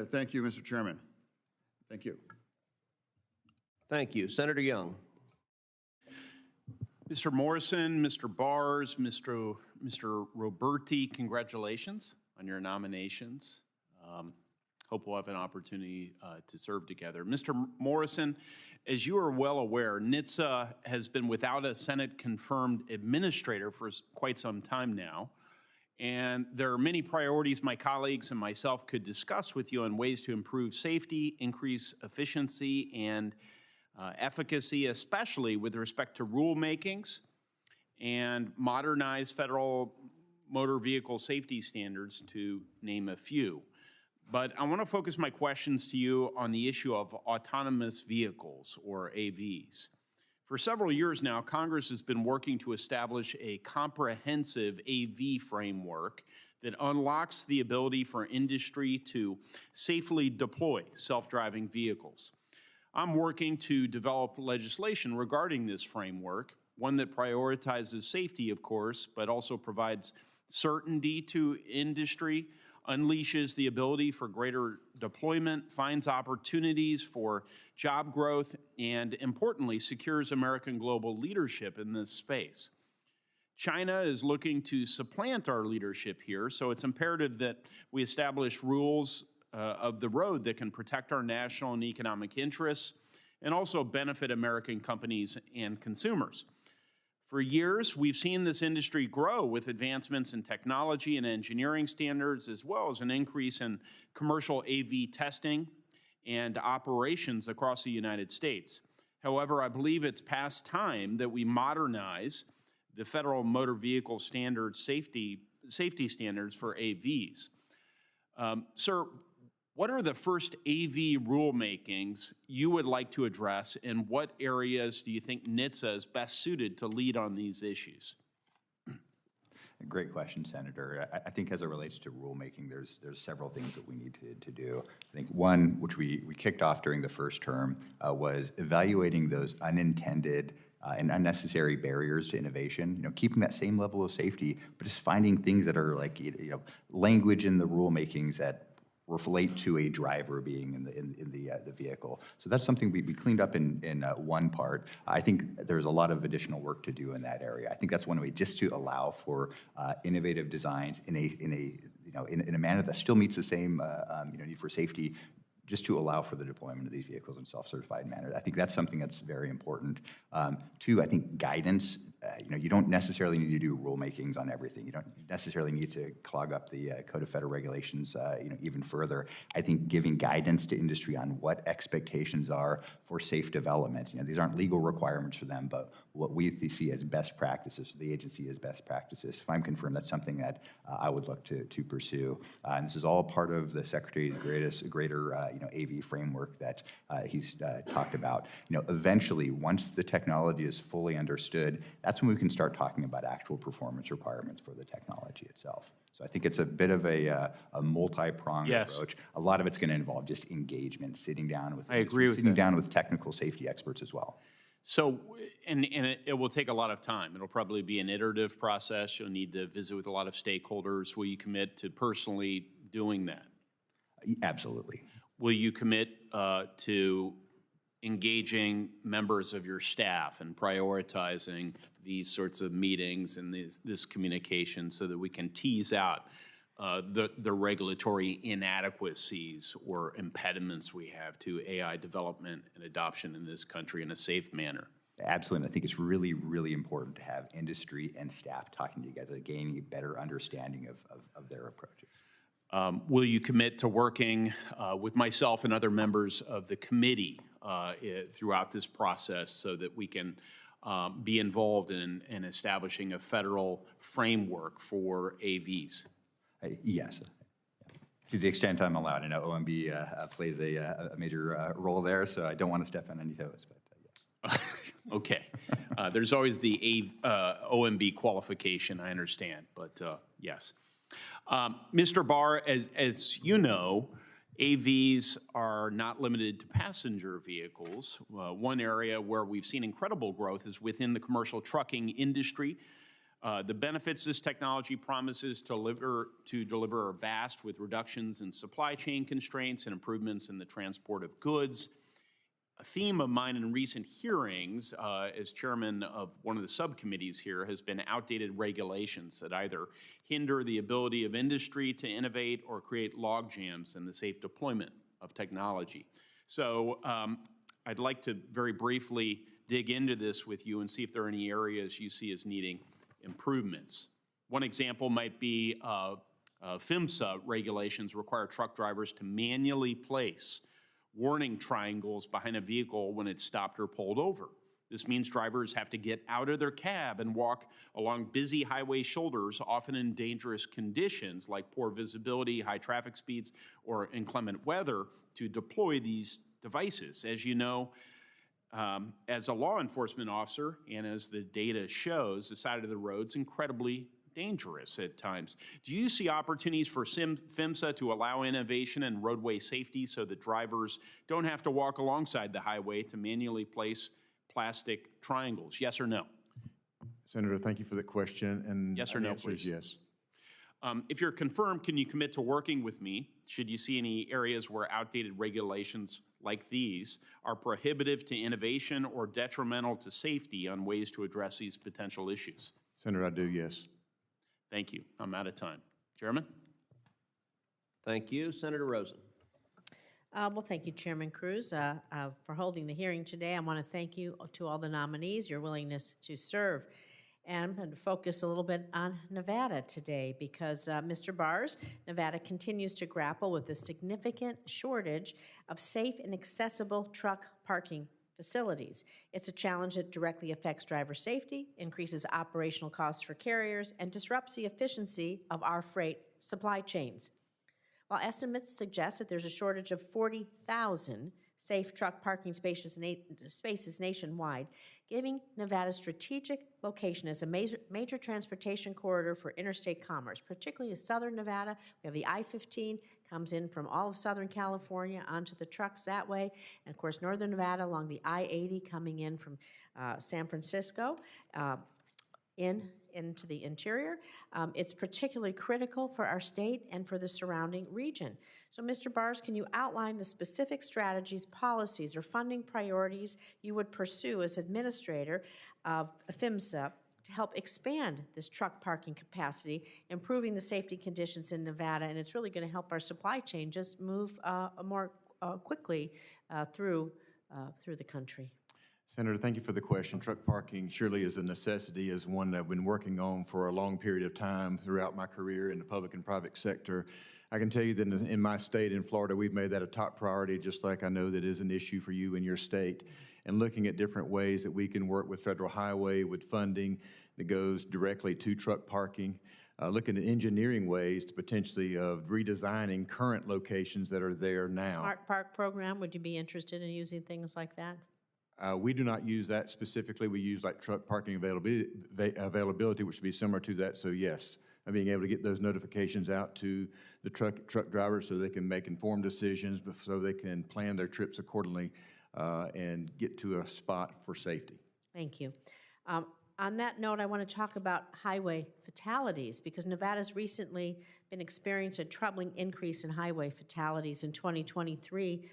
thank you, Mr. Chairman. Thank you. Thank you. Senator Young. Mr. Morrison, Mr. Bars, Mr. Roberti, congratulations on your nominations. Hope we'll have an opportunity to serve together. Mr. Morrison, as you are well aware, Nitsa has been without a Senate-confirmed administrator for quite some time now, and there are many priorities my colleagues and myself could discuss with you on ways to improve safety, increase efficiency, and efficacy, especially with respect to rulemakings and modernize federal motor vehicle safety standards, to name a few. But I want to focus my questions to you on the issue of autonomous vehicles, or AVs. For several years now, Congress has been working to establish a comprehensive AV framework that unlocks the ability for industry to safely deploy self-driving vehicles. I'm working to develop legislation regarding this framework, one that prioritizes safety, of course, but also provides certainty to industry, unleashes the ability for greater deployment, finds opportunities for job growth, and importantly, secures American global leadership in this space. China is looking to supplant our leadership here, so it's imperative that we establish rules of the road that can protect our national and economic interests and also benefit American companies and consumers. For years, we've seen this industry grow with advancements in technology and engineering standards, as well as an increase in commercial AV testing and operations across the United States. However, I believe it's past time that we modernize the federal motor vehicle standards, safety standards for AVs. Sir, what are the first AV rulemakings you would like to address, and what areas do you think Nitsa is best suited to lead on these issues? Great question, Senator. I think as it relates to rulemaking, there's several things that we need to do. I think one, which we kicked off during the first term, was evaluating those unintended and unnecessary barriers to innovation. Keeping that same level of safety, but just finding things that are like language in the rulemakings that relate to a driver being in the vehicle. So that's something we cleaned up in one part. I think there's a lot of additional work to do in that area. I think that's one way, just to allow for innovative designs in a manner that still meets the same need for safety, just to allow for the deployment of these vehicles in self-certified manner. I think that's something that's very important. Two, I think guidance. You don't necessarily need to do rulemakings on everything. You don't necessarily need to clog up the Code of Federal Regulations, even further. I think giving guidance to industry on what expectations are for safe development. These aren't legal requirements for them, but what we see as best practices, the agency as best practices. If I'm confirmed, that's something that I would look to pursue. And this is all part of the Secretary's greater AV framework that he's talked about. Eventually, once the technology is fully understood, that's when we can start talking about actual performance requirements for the technology itself. So I think it's a bit of a multi-pronged approach. A lot of it's going to involve just engagement, sitting down with sitting down with technical safety experts as well. So, and it will take a lot of time. It'll probably be an iterative process. You'll need to visit with a lot of stakeholders. Will you commit to personally doing that? Absolutely. Will you commit to engaging members of your staff and prioritizing these sorts of meetings and this communication so that we can tease out the regulatory inadequacies or impediments we have to AI development and adoption in this country in a safe manner? Absolutely. I think it's really, really important to have industry and staff talking together, gaining a better understanding of their approaches. Will you commit to working with myself and other members of the committee throughout this process so that we can be involved in establishing a federal framework for AVs? Yes. To the extent I'm allowed. I know OMB plays a major role there, so I don't want to step on any toes, but yes. Okay. There's always the OMB qualification, I understand, but yes. Mr. Barr, as you know, AVs are not limited to passenger vehicles. One area where we've seen incredible growth is within the commercial trucking industry. The benefits this technology promises to deliver are vast, with reductions in supply chain constraints and improvements in the transport of goods. A theme of mine in recent hearings, as chairman of one of the subcommittees here, has been outdated regulations that either hinder the ability of industry to innovate or create log jams in the safe deployment of technology. So I'd like to very briefly dig into this with you and see if there are any areas you see as needing improvements. One example might be PHMSA regulations require truck drivers to manually place warning triangles behind a vehicle when it's stopped or pulled over. This means drivers have to get out of their cab and walk along busy highway shoulders, often in dangerous conditions like poor visibility, high traffic speeds, or inclement weather, to deploy these devices. As you know, as a law enforcement officer, and as the data shows, the side of the road's incredibly dangerous at times. Do you see opportunities for PHMSA to allow innovation in roadway safety so that drivers don't have to walk alongside the highway to manually place plastic triangles? Yes or no? Senator, thank you for the question. And yes or no, answer is please. yes. If you're confirmed, can you commit to working with me should you see any areas where outdated regulations like these are prohibitive to innovation or detrimental to safety on ways to address these potential issues? Senator, I do, yes. Thank you. I'm out of time. Chairman? Thank you. Senator Rosen. Well, thank you, Chairman Cruz, for holding the hearing today. I want to thank you to all the nominees, your willingness to serve. And I'm going to focus a little bit on Nevada today because, Mr. Bars, Nevada continues to grapple with a significant shortage of safe and accessible truck parking facilities. It's a challenge that directly affects driver safety, increases operational costs for carriers, and disrupts the efficiency of our freight supply chains. While estimates suggest that there's a shortage of 40,000 safe truck parking spaces nationwide, giving Nevada's strategic location as a major transportation corridor for interstate commerce, particularly in southern Nevada. We have the I-15, comes in from all of Southern California onto the trucks that way, and of course northern Nevada along the I-80 coming in from San Francisco into the interior. It's particularly critical for our state and for the surrounding region. So, Mr. Bars, can you outline the specific strategies, policies, or funding priorities you would pursue as administrator of PHMSA to help expand this truck parking capacity, improving the safety conditions in Nevada, and it's really going to help our supply chain just move more quickly through the country? Senator, thank you for the question. Truck parking surely is a necessity, is one that I've been working on for a long period of time throughout my career in the public and private sector. I can tell you that in my state, in Florida, we've made that a top priority, just like I know that is an issue for you in your state, and looking at different ways that we can work with Federal Highway with funding that goes directly to truck parking, looking at engineering ways to potentially redesigning current locations that are there now. Smart Park program, would you be interested in using things like that? We do not use that specifically. We use like truck parking availability, which would be similar to that. So yes, being able to get those notifications out to the truck drivers so they can make informed decisions, so they can plan their trips accordingly and get to a spot for safety. Thank you. On that note, I want to talk about highway fatalities because Nevada's recently been experiencing a troubling increase in highway fatalities. In 2023,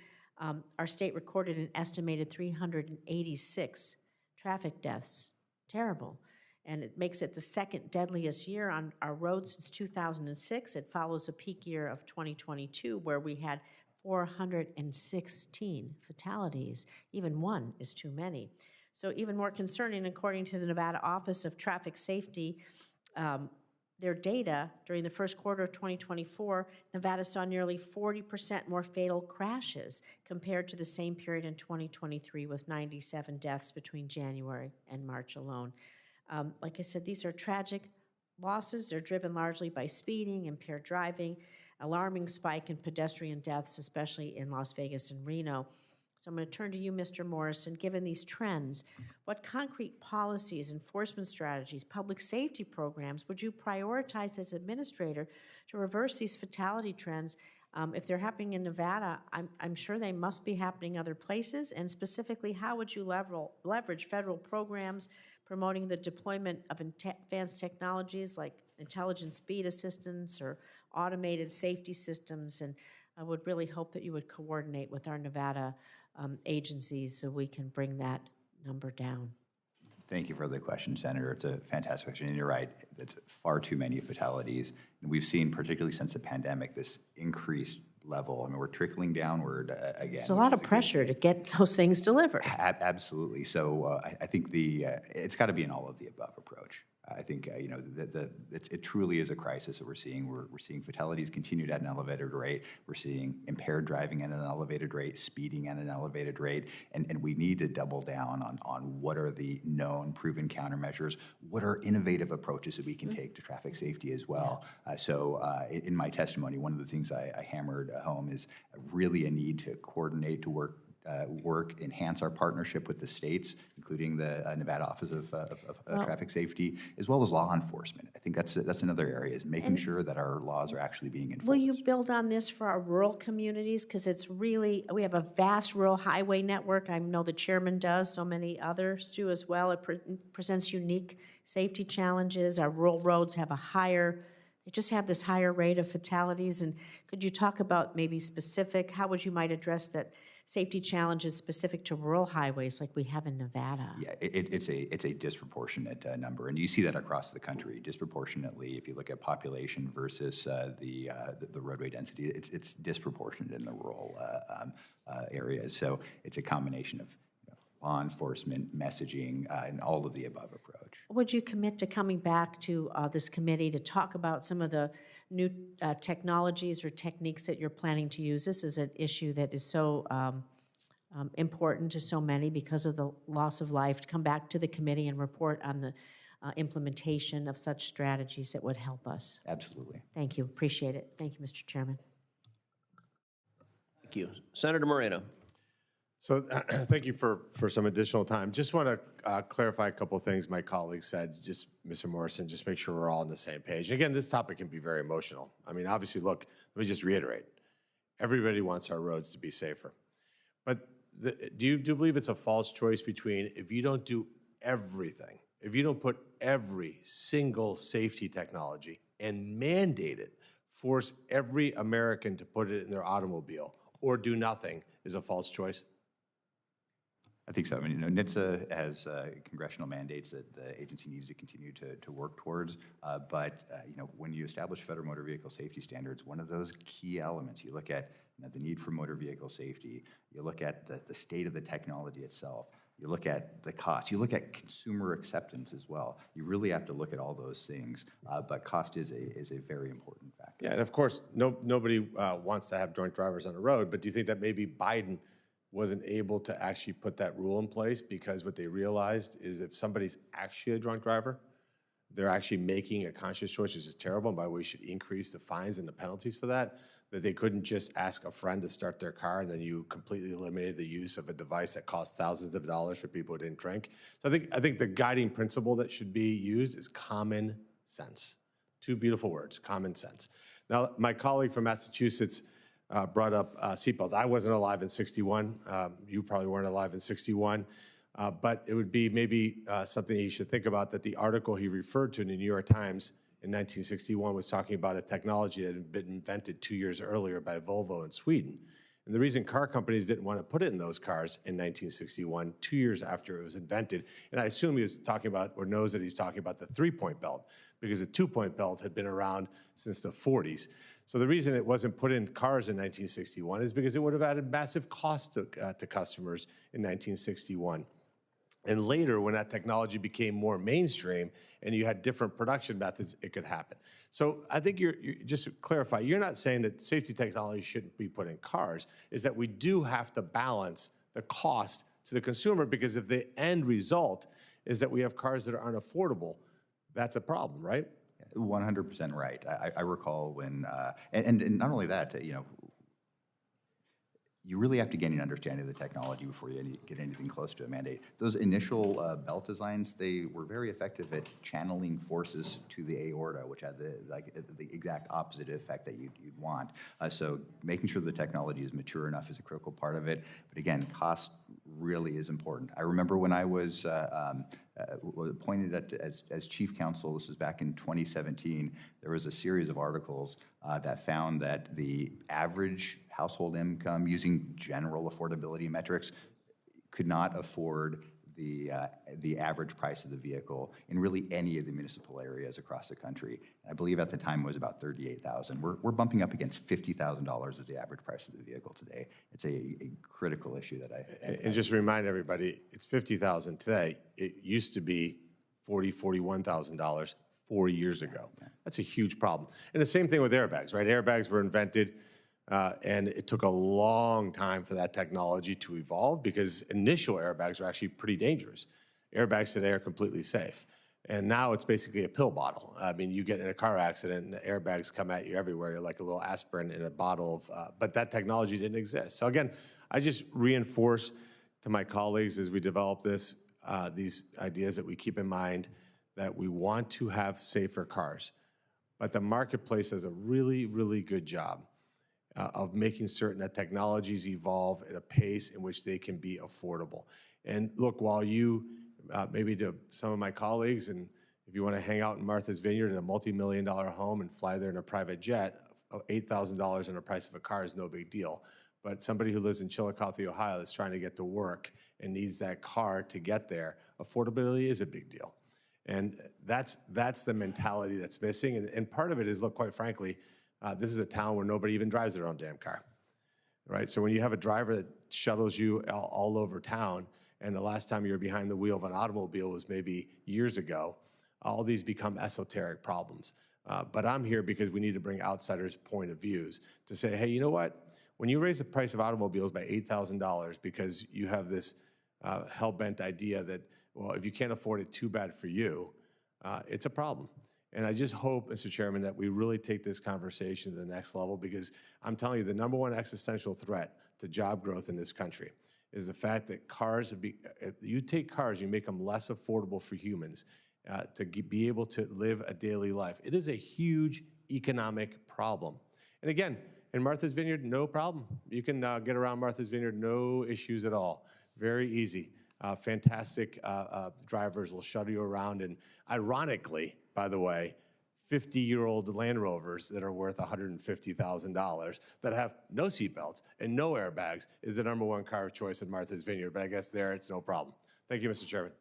our state recorded an estimated 386 traffic deaths. Terrible. And it makes it the second deadliest year on our roads since 2006. It follows a peak year of 2022 where we had 416 fatalities. Even one is too many. So even more concerning, according to the Nevada Office of Traffic Safety, their data during the first quarter of 2024, Nevada saw nearly 40% more fatal crashes compared to the same period in 2023 with 97 deaths between January and March alone. Like I said, these are tragic losses. They're driven largely by speeding, impaired driving, alarming spike in pedestrian deaths, especially in Las Vegas and Reno. So I'm going to turn to you, Mr. Morrison. Given these trends, what concrete policies, enforcement strategies, public safety programs would you prioritize as administrator to reverse these fatality trends? If they're happening in Nevada, I'm sure they must be happening other places. And specifically, how would you leverage federal programs promoting the deployment of advanced technologies like intelligent speed assistance or automated safety systems? And I would really hope that you would coordinate with our Nevada agencies so we can bring that number down. Thank you for the question, Senator. It's a fantastic question, and you're right. It's far too many fatalities. And we've seen, particularly since the pandemic, this increased level. I mean, we're trickling downward again. It's a lot of pressure to get those things delivered. Absolutely. So I think it's got to be an all of the above approach. I think it truly is a crisis that we're seeing. We're seeing fatalities continue at an elevated rate. We're seeing impaired driving at an elevated rate, speeding at an elevated rate, and we need to double down on what are the known, proven countermeasures, what are innovative approaches that we can take to traffic safety as well. In my testimony, one of the things I hammered home is really a need to coordinate, to work, enhance our partnership with the states, including the Nevada Office of Traffic Safety, as well as law enforcement. I think that's another area, is making sure that our laws are actually being enforced. Will you build on this for our rural communities? Because we have a vast rural highway network. I know the chairman does, so many others do as well. It presents unique safety challenges. Our rural roads have they just have this higher rate of fatalities. And could you talk about maybe how would you might address that safety challenges specific to rural highways like we have in Nevada? Yeah, it's a disproportionate number, and you see that across the country disproportionately. If you look at population versus the roadway density, it's disproportionate in the rural areas. So it's a combination of law enforcement, messaging, and all of the above approach. Would you commit to coming back to this committee to talk about some of the new technologies or techniques that you're planning to use? This is an issue that is so important to so many because of the loss of life. To come back to the committee and report on the implementation of such strategies that would help us. Absolutely. Thank you. Appreciate it. Thank you, Mr. Chairman. Thank you. Senator Moreno. So thank you for some additional time. Just want to clarify a couple of things my colleagues said. Just, Mr. Morrison, just make sure we're all on the same page. And again, this topic can be very emotional. I mean, obviously, look, let me just reiterate. Everybody wants our roads to be safer. But do you believe it's a false choice between, if you don't do everything, if you don't put every single safety technology and mandate it, force every American to put it in their automobile, or do nothing, is a false choice? I think so. I mean, Nitsa has congressional mandates that the agency needs to continue to work towards. But when you establish federal motor vehicle safety standards, one of those key elements, you look at the need for motor vehicle safety, you look at the state of the technology itself, you look at the cost, you look at consumer acceptance as well. You really have to look at all those things. But cost is a very important factor. Yeah, and of course, nobody wants to have drunk drivers on the road, but do you think that maybe Biden wasn't able to actually put that rule in place because what they realized is if somebody's actually a drunk driver, they're actually making a conscious choice, which is terrible, and by the way, we should increase the fines and the penalties for that they couldn't just ask a friend to start their car and then you completely eliminated the use of a device that costs thousands of dollars for people who didn't drink. So I think the guiding principle that should be used is common sense. Two beautiful words, common sense. Now, my colleague from Massachusetts brought up seatbelts. I wasn't alive in 61. You probably weren't alive in 61. But it would be maybe something he should think about, that the article he referred to in the New York Times in 1961 was talking about a technology that had been invented 2 years earlier by Volvo in Sweden. And the reason car companies didn't want to put it in those cars in 1961, 2 years after it was invented, and I assume he was talking about, or knows that he's talking about the three-point belt, because the two-point belt had been around since the 40s. So the reason it wasn't put in cars in 1961 is because it would have added massive cost to customers in 1961. And later, when that technology became more mainstream and you had different production methods, it could happen. So I think just to clarify, you're not saying that safety technology shouldn't be put in cars, is that we do have to balance the cost to the consumer, because if the end result is that we have cars that are unaffordable, that's a problem, right? 100% right. I recall when, and not only that, you really have to gain an understanding of the technology before you get anything close to a mandate. Those initial belt designs, they were very effective at channeling forces to the aorta, which had the exact opposite effect that you'd want. So making sure the technology is mature enough is a critical part of it. But again, cost really is important. I remember when I was appointed as chief counsel, this was back in 2017, there was a series of articles that found that the average household income using general affordability metrics could not afford the average price of the vehicle in really any of the municipal areas across the country. I believe at the time it was about $38,000. We're bumping up against $50,000 as the average price of the vehicle today. It's a critical issue that And just to remind everybody, it's $50,000 today. It used to be $41,000 4 years ago. That's a huge problem. And the same thing with airbags, right? Airbags were invented and it took a long time for that technology to evolve, because initial airbags are actually pretty dangerous. Airbags today are completely safe. And now it's basically a pill bottle. I mean, you get in a car accident and the airbags come at you everywhere. You're like a little aspirin in a bottle of, but that technology didn't exist. So again, I just reinforce to my colleagues as we develop this, these ideas, that we keep in mind that we want to have safer cars. But the marketplace does a really, really good job of making certain that technologies evolve at a pace in which they can be affordable. And look, while you, maybe to some of my colleagues, and if you want to hang out in Martha's Vineyard in a multi-million-dollar home and fly there in a private jet, $8,000 in the price of a car is no big deal. But somebody who lives in Chillicothe, Ohio, that's trying to get to work and needs that car to get there, affordability is a big deal. And that's the mentality that's missing. And part of it is, look, quite frankly, this is a town where nobody even drives their own damn car, right? So when you have a driver that shuttles you all over town, and the last time you were behind the wheel of an automobile was maybe years ago, all these become esoteric problems. But I'm here because we need to bring outsiders' point of views to say, hey, you know what? When you raise the price of automobiles by $8,000 because you have this hell-bent idea that, well, if you can't afford it, too bad for you, it's a problem. And I just hope, Mr. Chairman, that we really take this conversation to the next level, because I'm telling you, the number one existential threat to job growth in this country is the fact that cars, if you take cars, you make them less affordable for humans to be able to live a daily life. It is a huge economic problem. And again, in Martha's Vineyard, no problem. You can get around Martha's Vineyard, no issues at all. Very easy. Fantastic drivers will shuttle you around. And ironically, by the way, 50-year-old Land Rovers that are worth $150,000 that have no seatbelts and no airbags is the #1 car of choice in Martha's Vineyard. But I guess there it's no problem. Thank you, Mr. Chairman.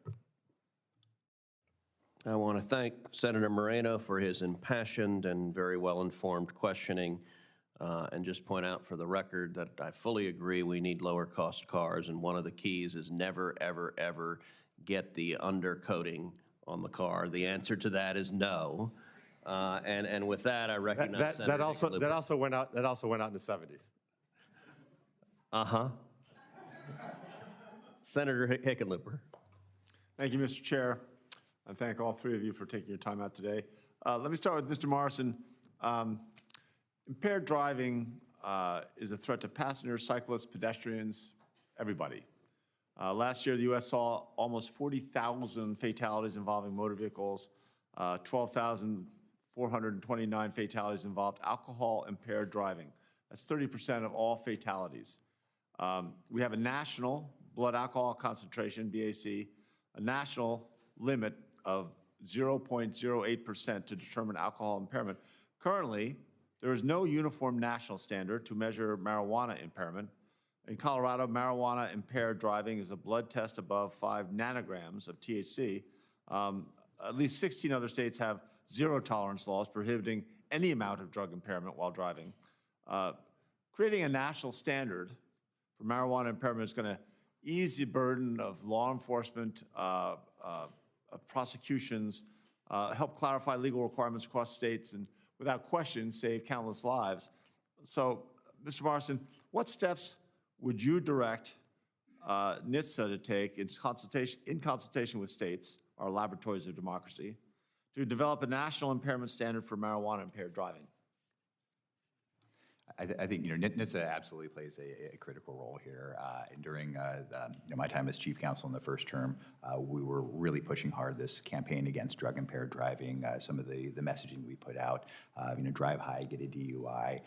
I want to thank Senator Moreno for his impassioned and very well-informed questioning, and just point out for the record that I fully agree we need lower-cost cars, and one of the keys is never, ever, ever get the undercoating on the car. The answer to that is no. And with that, I recognize Senator that also went out in the 70s. Senator Hickenlooper. Thank you, Mr. Chair. I thank all three of you for taking your time out today. Let me start with Mr. Morrison. Impaired driving is a threat to passengers, cyclists, pedestrians, everybody. Last year, the U.S. saw almost 40,000 fatalities involving motor vehicles, 12,429 fatalities involved alcohol-impaired driving. That's 30% of all fatalities. We have a national blood alcohol concentration, BAC, a national limit of 0.08% to determine alcohol impairment. Currently, there is no uniform national standard to measure marijuana impairment. In Colorado, marijuana impaired driving is a blood test above 5 nanograms of THC. At least 16 other states have zero tolerance laws prohibiting any amount of drug impairment while driving. Creating a national standard for marijuana impairment is going to ease the burden of law enforcement, prosecutions, help clarify legal requirements across states, and without question, save countless lives. So, Mr. Morrison, what steps would you direct Nitsa to take in consultation with states, our laboratories of democracy, to develop a national impairment standard for marijuana impaired driving? I think Nitsa absolutely plays a critical role here. And during my time as chief counsel in the first term, we were really pushing hard this campaign against drug impaired driving. Some of the messaging we put out, drive high, get a DUI.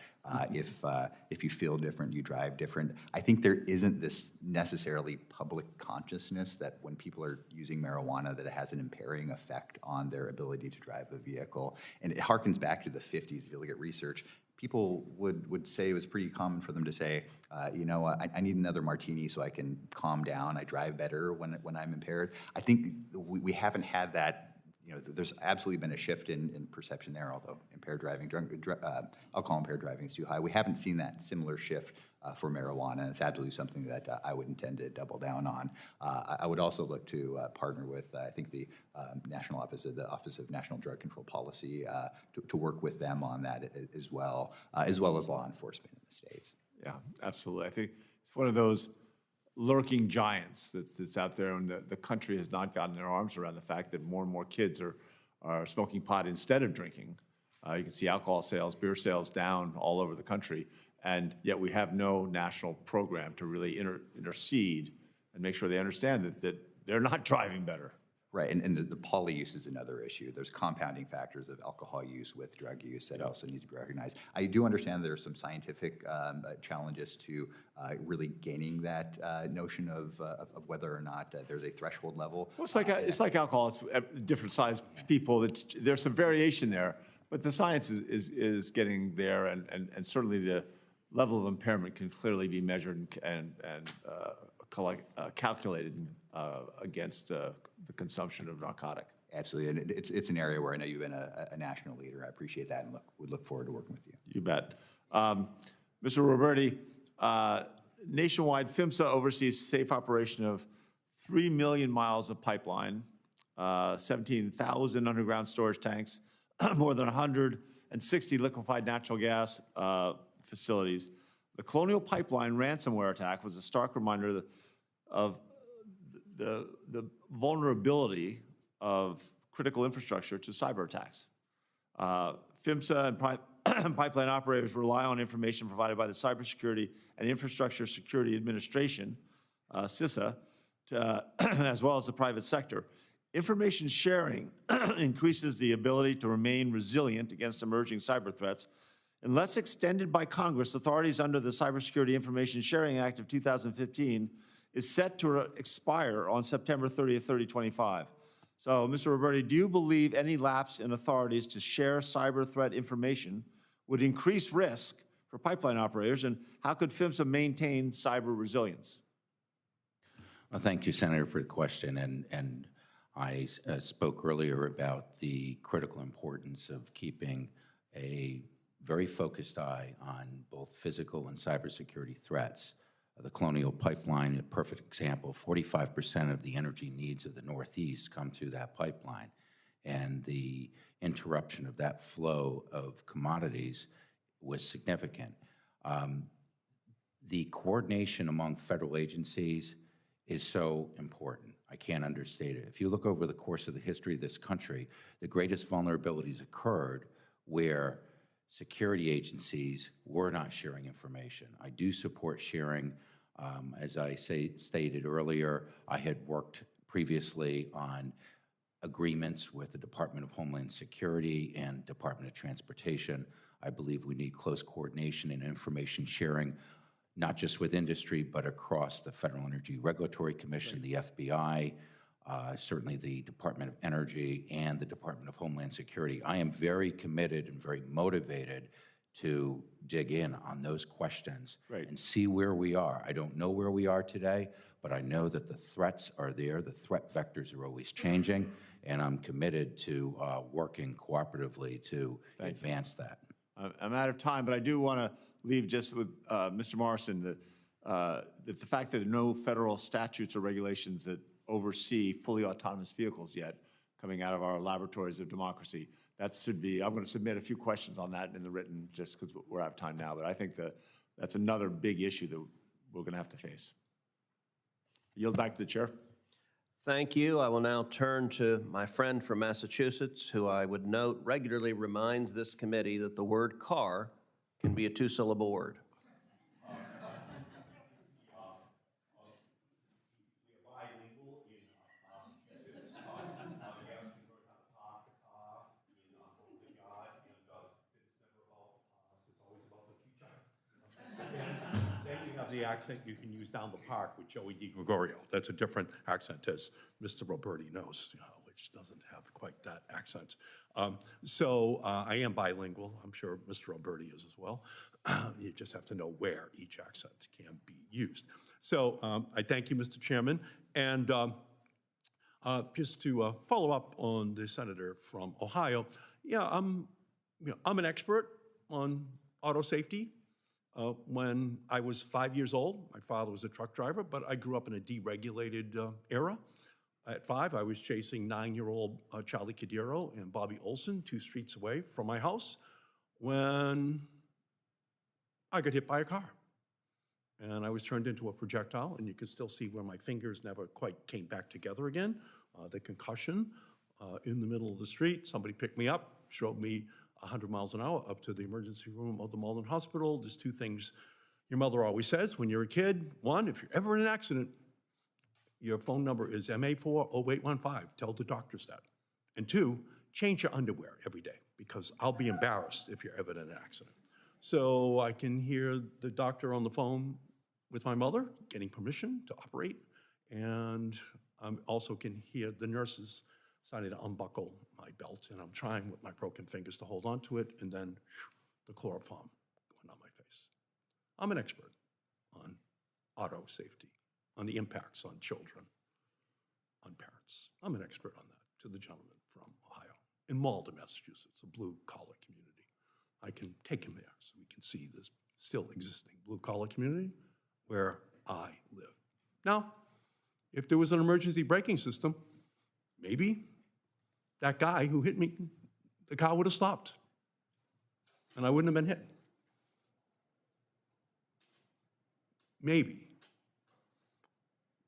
If you feel different, you drive different. I think there isn't this necessarily public consciousness that when people are using marijuana, that it has an impairing effect on their ability to drive a vehicle. And it harkens back to the 50s. If you look at research, people would say it was pretty common for them to say, I need another martini so I can calm down. I drive better when I'm impaired. I think we haven't had that. There's absolutely been a shift in perception there, although impaired driving, alcohol impaired driving is too high. We haven't seen that similar shift for marijuana, and it's absolutely something that I would intend to double down on. I would also look to partner with, I think, the National Office of National Drug Control Policy to work with them on that as well as law enforcement in the states. Yeah, absolutely. I think it's one of those lurking giants that's out there, and the country has not gotten their arms around the fact that more and more kids are smoking pot instead of drinking. You can see alcohol sales, beer sales down all over the country, and yet we have no national program to really intercede and make sure they understand that they're not driving better. Right, and the poly use is another issue. There's compounding factors of alcohol use with drug use that also need to be recognized. I do understand there are some scientific challenges to really gaining that notion of whether or not there's a threshold level. Well, it's like alcohol. It's different size people. There's some variation there, but the science is getting there, and certainly the level of impairment can clearly be measured and calculated against the consumption of narcotic. Absolutely, and it's an area where I know you've been a national leader. I appreciate that, and would look forward to working with you. You bet. Mr. Roberti, nationwide, PHMSA oversees safe operation of 3 million miles of pipeline, 17,000 underground storage tanks, more than 160 liquefied natural gas facilities. The Colonial Pipeline ransomware attack was a stark reminder of the vulnerability of critical infrastructure to cyber attacks. PHMSA and pipeline operators rely on information provided by the Cybersecurity and Infrastructure Security Administration, CISA, as well as the private sector. Information sharing increases the ability to remain resilient against emerging cyber threats. Unless extended by Congress, authorities under the Cybersecurity Information Sharing Act of 2015 is set to expire on September 30th, 2025. So, Mr. Roberti, do you believe any lapse in authorities to share cyber threat information would increase risk for pipeline operators, and how could PHMSA maintain cyber resilience? Well, thank you, Senator, for the question. And I spoke earlier about the critical importance of keeping a very focused eye on both physical and cybersecurity threats. The Colonial Pipeline, a perfect example, 45% of the energy needs of the Northeast come through that pipeline. And the interruption of that flow of commodities was significant. The coordination among federal agencies is so important. I can't understate it. If you look over the course of the history of this country, the greatest vulnerabilities occurred where security agencies were not sharing information. I do support sharing. As I stated earlier, I had worked previously on agreements with the Department of Homeland Security and Department of Transportation. I believe we need close coordination and information sharing, not just with industry, but across the Federal Energy Regulatory Commission, the FBI, certainly the Department of Energy, and the Department of Homeland Security. I am very committed and very motivated to dig in on those questions and see where we are. I don't know where we are today, but I know that the threats are there. The threat vectors are always changing, and I'm committed to working cooperatively to advance that. I'm out of time, but I do want to leave just with Mr. Morrison that the fact that there are no federal statutes or regulations that oversee fully autonomous vehicles yet coming out of our laboratories of democracy, that should be, I'm going to submit a few questions on that in the written just because we're out of time now, but I think that's another big issue that we're going to have to face. Yield back to the chair. Thank you. I will now turn to my friend from Massachusetts, who I would note regularly reminds this committee that the word car can be a two-syllable word. The accent you can use down the park with Joey DiGregorio. That's a different accent, as Mr. Roberti knows, which doesn't have quite that accent. I am bilingual. I'm sure Mr. Roberti is as well. You just have to know where each accent can be used. So I thank you, Mr. Chairman. And just to follow up on the senator from Ohio, I'm an expert on auto safety. When I was 5 years old, my father was a truck driver, but I grew up in a deregulated era. At 5, I was chasing 9-year-old Charlie Cadero and Bobby Olson 2 streets away from my house when I got hit by a car. And I was turned into a projectile, and you can still see where my fingers never quite came back together again. The concussion in the middle of the street. Somebody picked me up, showed me 100 miles an hour up to the emergency room of the Malden Hospital. There's 2 things your mother always says when you're a kid. 1, if you're ever in an accident, your phone number is MA40815. Tell the doctors that. And 2, change your underwear every day, because I'll be embarrassed if you're ever in an accident. So I can hear the doctor on the phone with my mother getting permission to operate, and I also can hear the nurses starting to unbuckle my belt, and I'm trying with my broken fingers to hold on to it, and then the chloroform going on my face. I'm an expert on auto safety, on the impacts on children, on parents. I'm an expert on that, to the gentleman from Ohio, in Malden, Massachusetts, a blue-collar community. I can take him there so we can see this still existing blue-collar community where I live. Now, if there was an emergency braking system, maybe that guy who hit me, the car would have stopped, and I wouldn't have been hit. Maybe.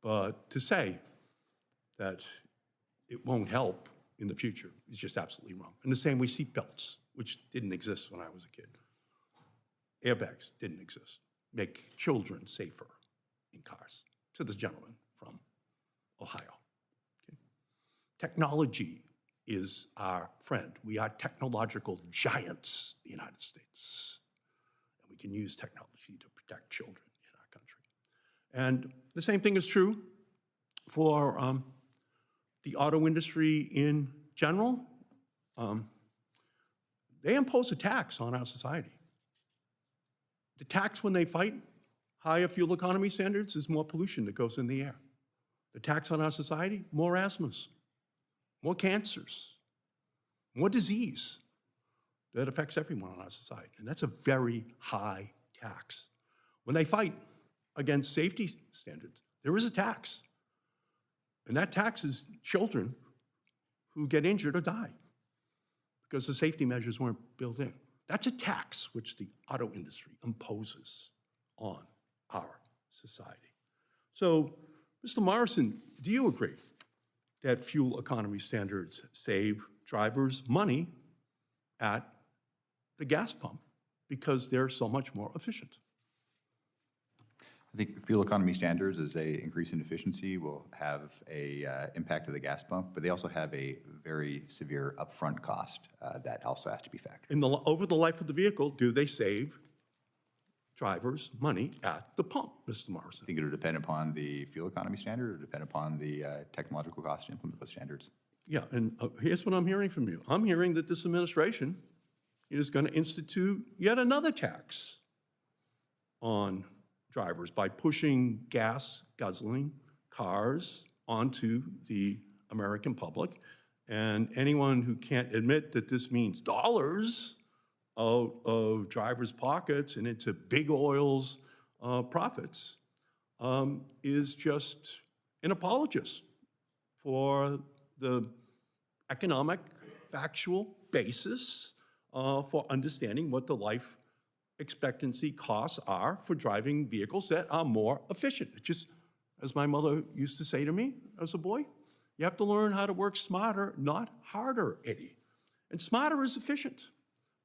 But to say that it won't help in the future is just absolutely wrong. In the same way, seatbelts, which didn't exist when I was a kid. Airbags didn't exist. Make children safer in cars. To this gentleman from Ohio. Okay. Technology is our friend. We are technological giants in the United States. And we can use technology to protect children in our country. And the same thing is true for the auto industry in general, they impose a tax on our society. The tax when they fight higher fuel economy standards is more pollution that goes in the air. The tax on our society, more asthmas, more cancers, more disease that affects everyone in our society. And that's a very high tax. When they fight against safety standards, there is a tax. And that taxes children who get injured or die because the safety measures weren't built in. That's a tax which the auto industry imposes on our society. So, Mr. Morrison, do you agree that fuel economy standards save drivers money at the gas pump because they're so much more efficient? I think fuel economy standards as they increase in efficiency will have a impact of the gas pump, but they also have a very severe upfront cost that also has to be factored. Over the life of the vehicle, do they save drivers money at the pump, Mr. Morrison? I think it would depend upon the fuel economy standard, it would depend upon the technological cost to implement those standards. Yeah, and here's what I'm hearing from you. I'm hearing that this administration is going to institute yet another tax on drivers by pushing gas-guzzling cars onto the American public. And anyone who can't admit that this means dollars out of drivers' pockets and into big oil's profits is just an apologist for the economic, factual basis for understanding what the life expectancy costs are for driving vehicles that are more efficient. It's just, as my mother used to say to me as a boy, you have to learn how to work smarter, not harder, Eddie. And smarter is efficient.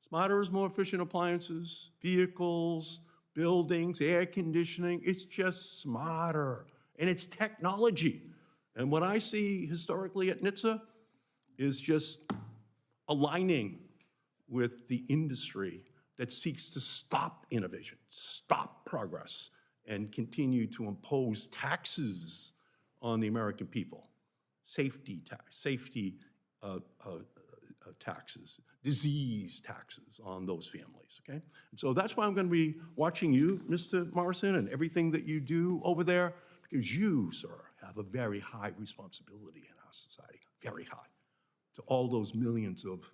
Smarter is more efficient appliances, vehicles, buildings, air conditioning. It's just smarter, and it's technology. And what I see historically at Nitsa is just aligning with the industry that seeks to stop innovation, stop progress, and continue to impose taxes on the American people. Safety taxes, disease taxes on those families, okay? And so that's why I'm going to be watching you, Mr. Morrison, and everything that you do over there, because you, sir, have a very high responsibility in our society, very high, to all those millions of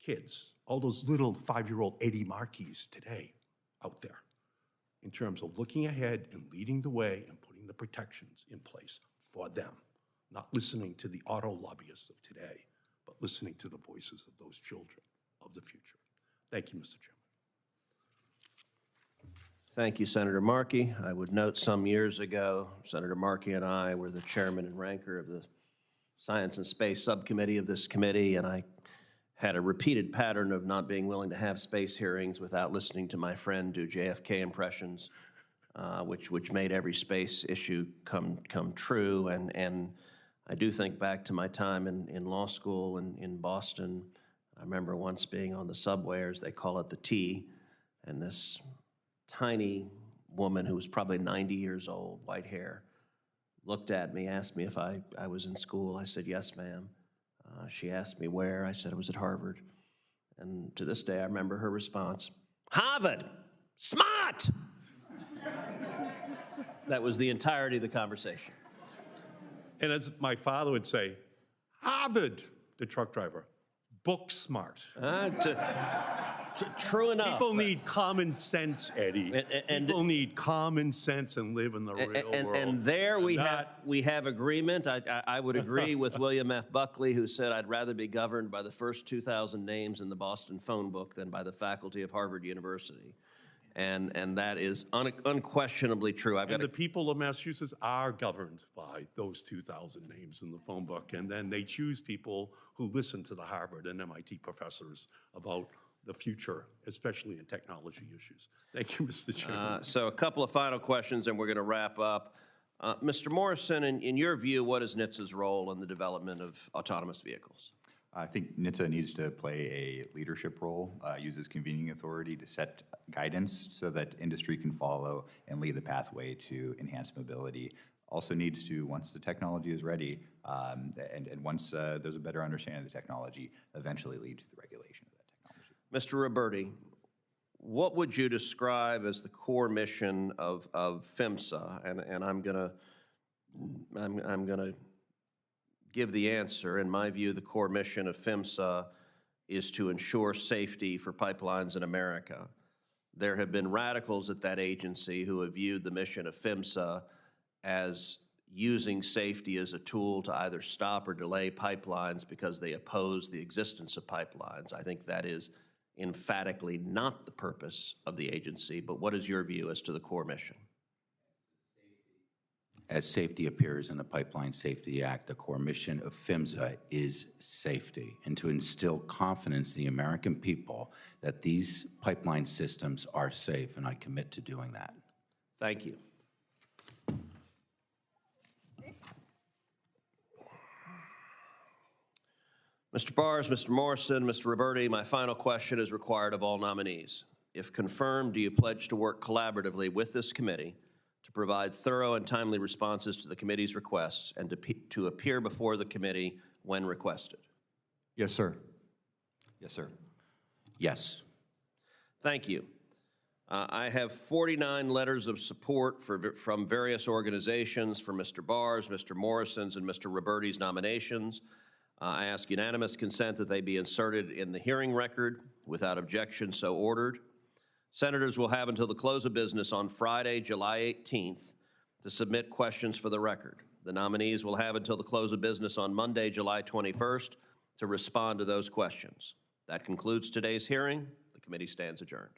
kids, all those little 5-year-old Eddie Markeys today out there, in terms of looking ahead and leading the way and putting the protections in place for them, not listening to the auto lobbyists of today, but listening to the voices of those children of the future. Thank you, Mr. Chairman. Thank you, Senator Markey. I would note some years ago, Senator Markey and I were the chairman and ranker of the Science and Space Subcommittee of this committee, and I had a repeated pattern of not being willing to have space hearings without listening to my friend do JFK impressions, which made every space issue come true. And I do think back to my time in law school in Boston. I remember once being on the subway, or as they call it, the T, and this tiny woman who was probably 90 years old, white hair, looked at me, asked me if I was in school. I said, yes, ma'am. She asked me where. I said I was at Harvard. And to this day, I remember her response, Harvard, smart! That was the entirety of the conversation. And as my father would say, Harvard, the truck driver, book smart. True enough. People need common sense, Eddie. People need common sense and live in the real world. And there we have agreement. I would agree with William F. Buckley, who said, I'd rather be governed by the first 2,000 names in the Boston phone book than by the faculty of Harvard University. And that is unquestionably true. And the people of Massachusetts are governed by those 2,000 names in the phone book, and then they choose people who listen to the Harvard and MIT professors about the future, especially in technology issues. Thank you, Mr. Chairman. So a couple of final questions, and we're going to wrap up. Mr. Morrison, in your view, what is Nitsa's role in the development of autonomous vehicles? I think Nitsa needs to play a leadership role, use its convening authority to set guidance so that industry can follow and lead the pathway to enhanced mobility also needs to, once the technology is ready, and once there's a better understanding of the technology, eventually lead to the regulation of that technology. Mr. Roberti, what would you describe as the core mission of PHMSA? And I'm gonna give the answer. In my view, the core mission of PHMSA is to ensure safety for pipelines in America. There have been radicals at that agency who have viewed the mission of PHMSA as using safety as a tool to either stop or delay pipelines because they oppose the existence of pipelines. I think that is emphatically not the purpose of the agency, but what is your view as to the core mission? As safety appears in the Pipeline Safety Act, the core mission of PHMSA is safety, and to instill confidence in the American people that these pipeline systems are safe, and I commit to doing that. Thank you. Mr. Bars, Mr. Morrison, Mr. Roberti, my final question is required of all nominees. If confirmed, do you pledge to work collaboratively with this committee to provide thorough and timely responses to the committee's requests and to appear before the committee when requested? Yes, sir. Yes, sir. Yes. Thank you. I have 49 letters of support from various organizations for Mr. Bars, Mr. Morrison's, and Mr. Roberti's nominations. I ask unanimous consent that they be inserted in the hearing record. Without objection, so ordered. Senators will have until the close of business on Friday, July 18th, to submit questions for the record. The nominees will have until the close of business on Monday, July 21st, to respond to those questions. That concludes today's hearing. The committee stands adjourned.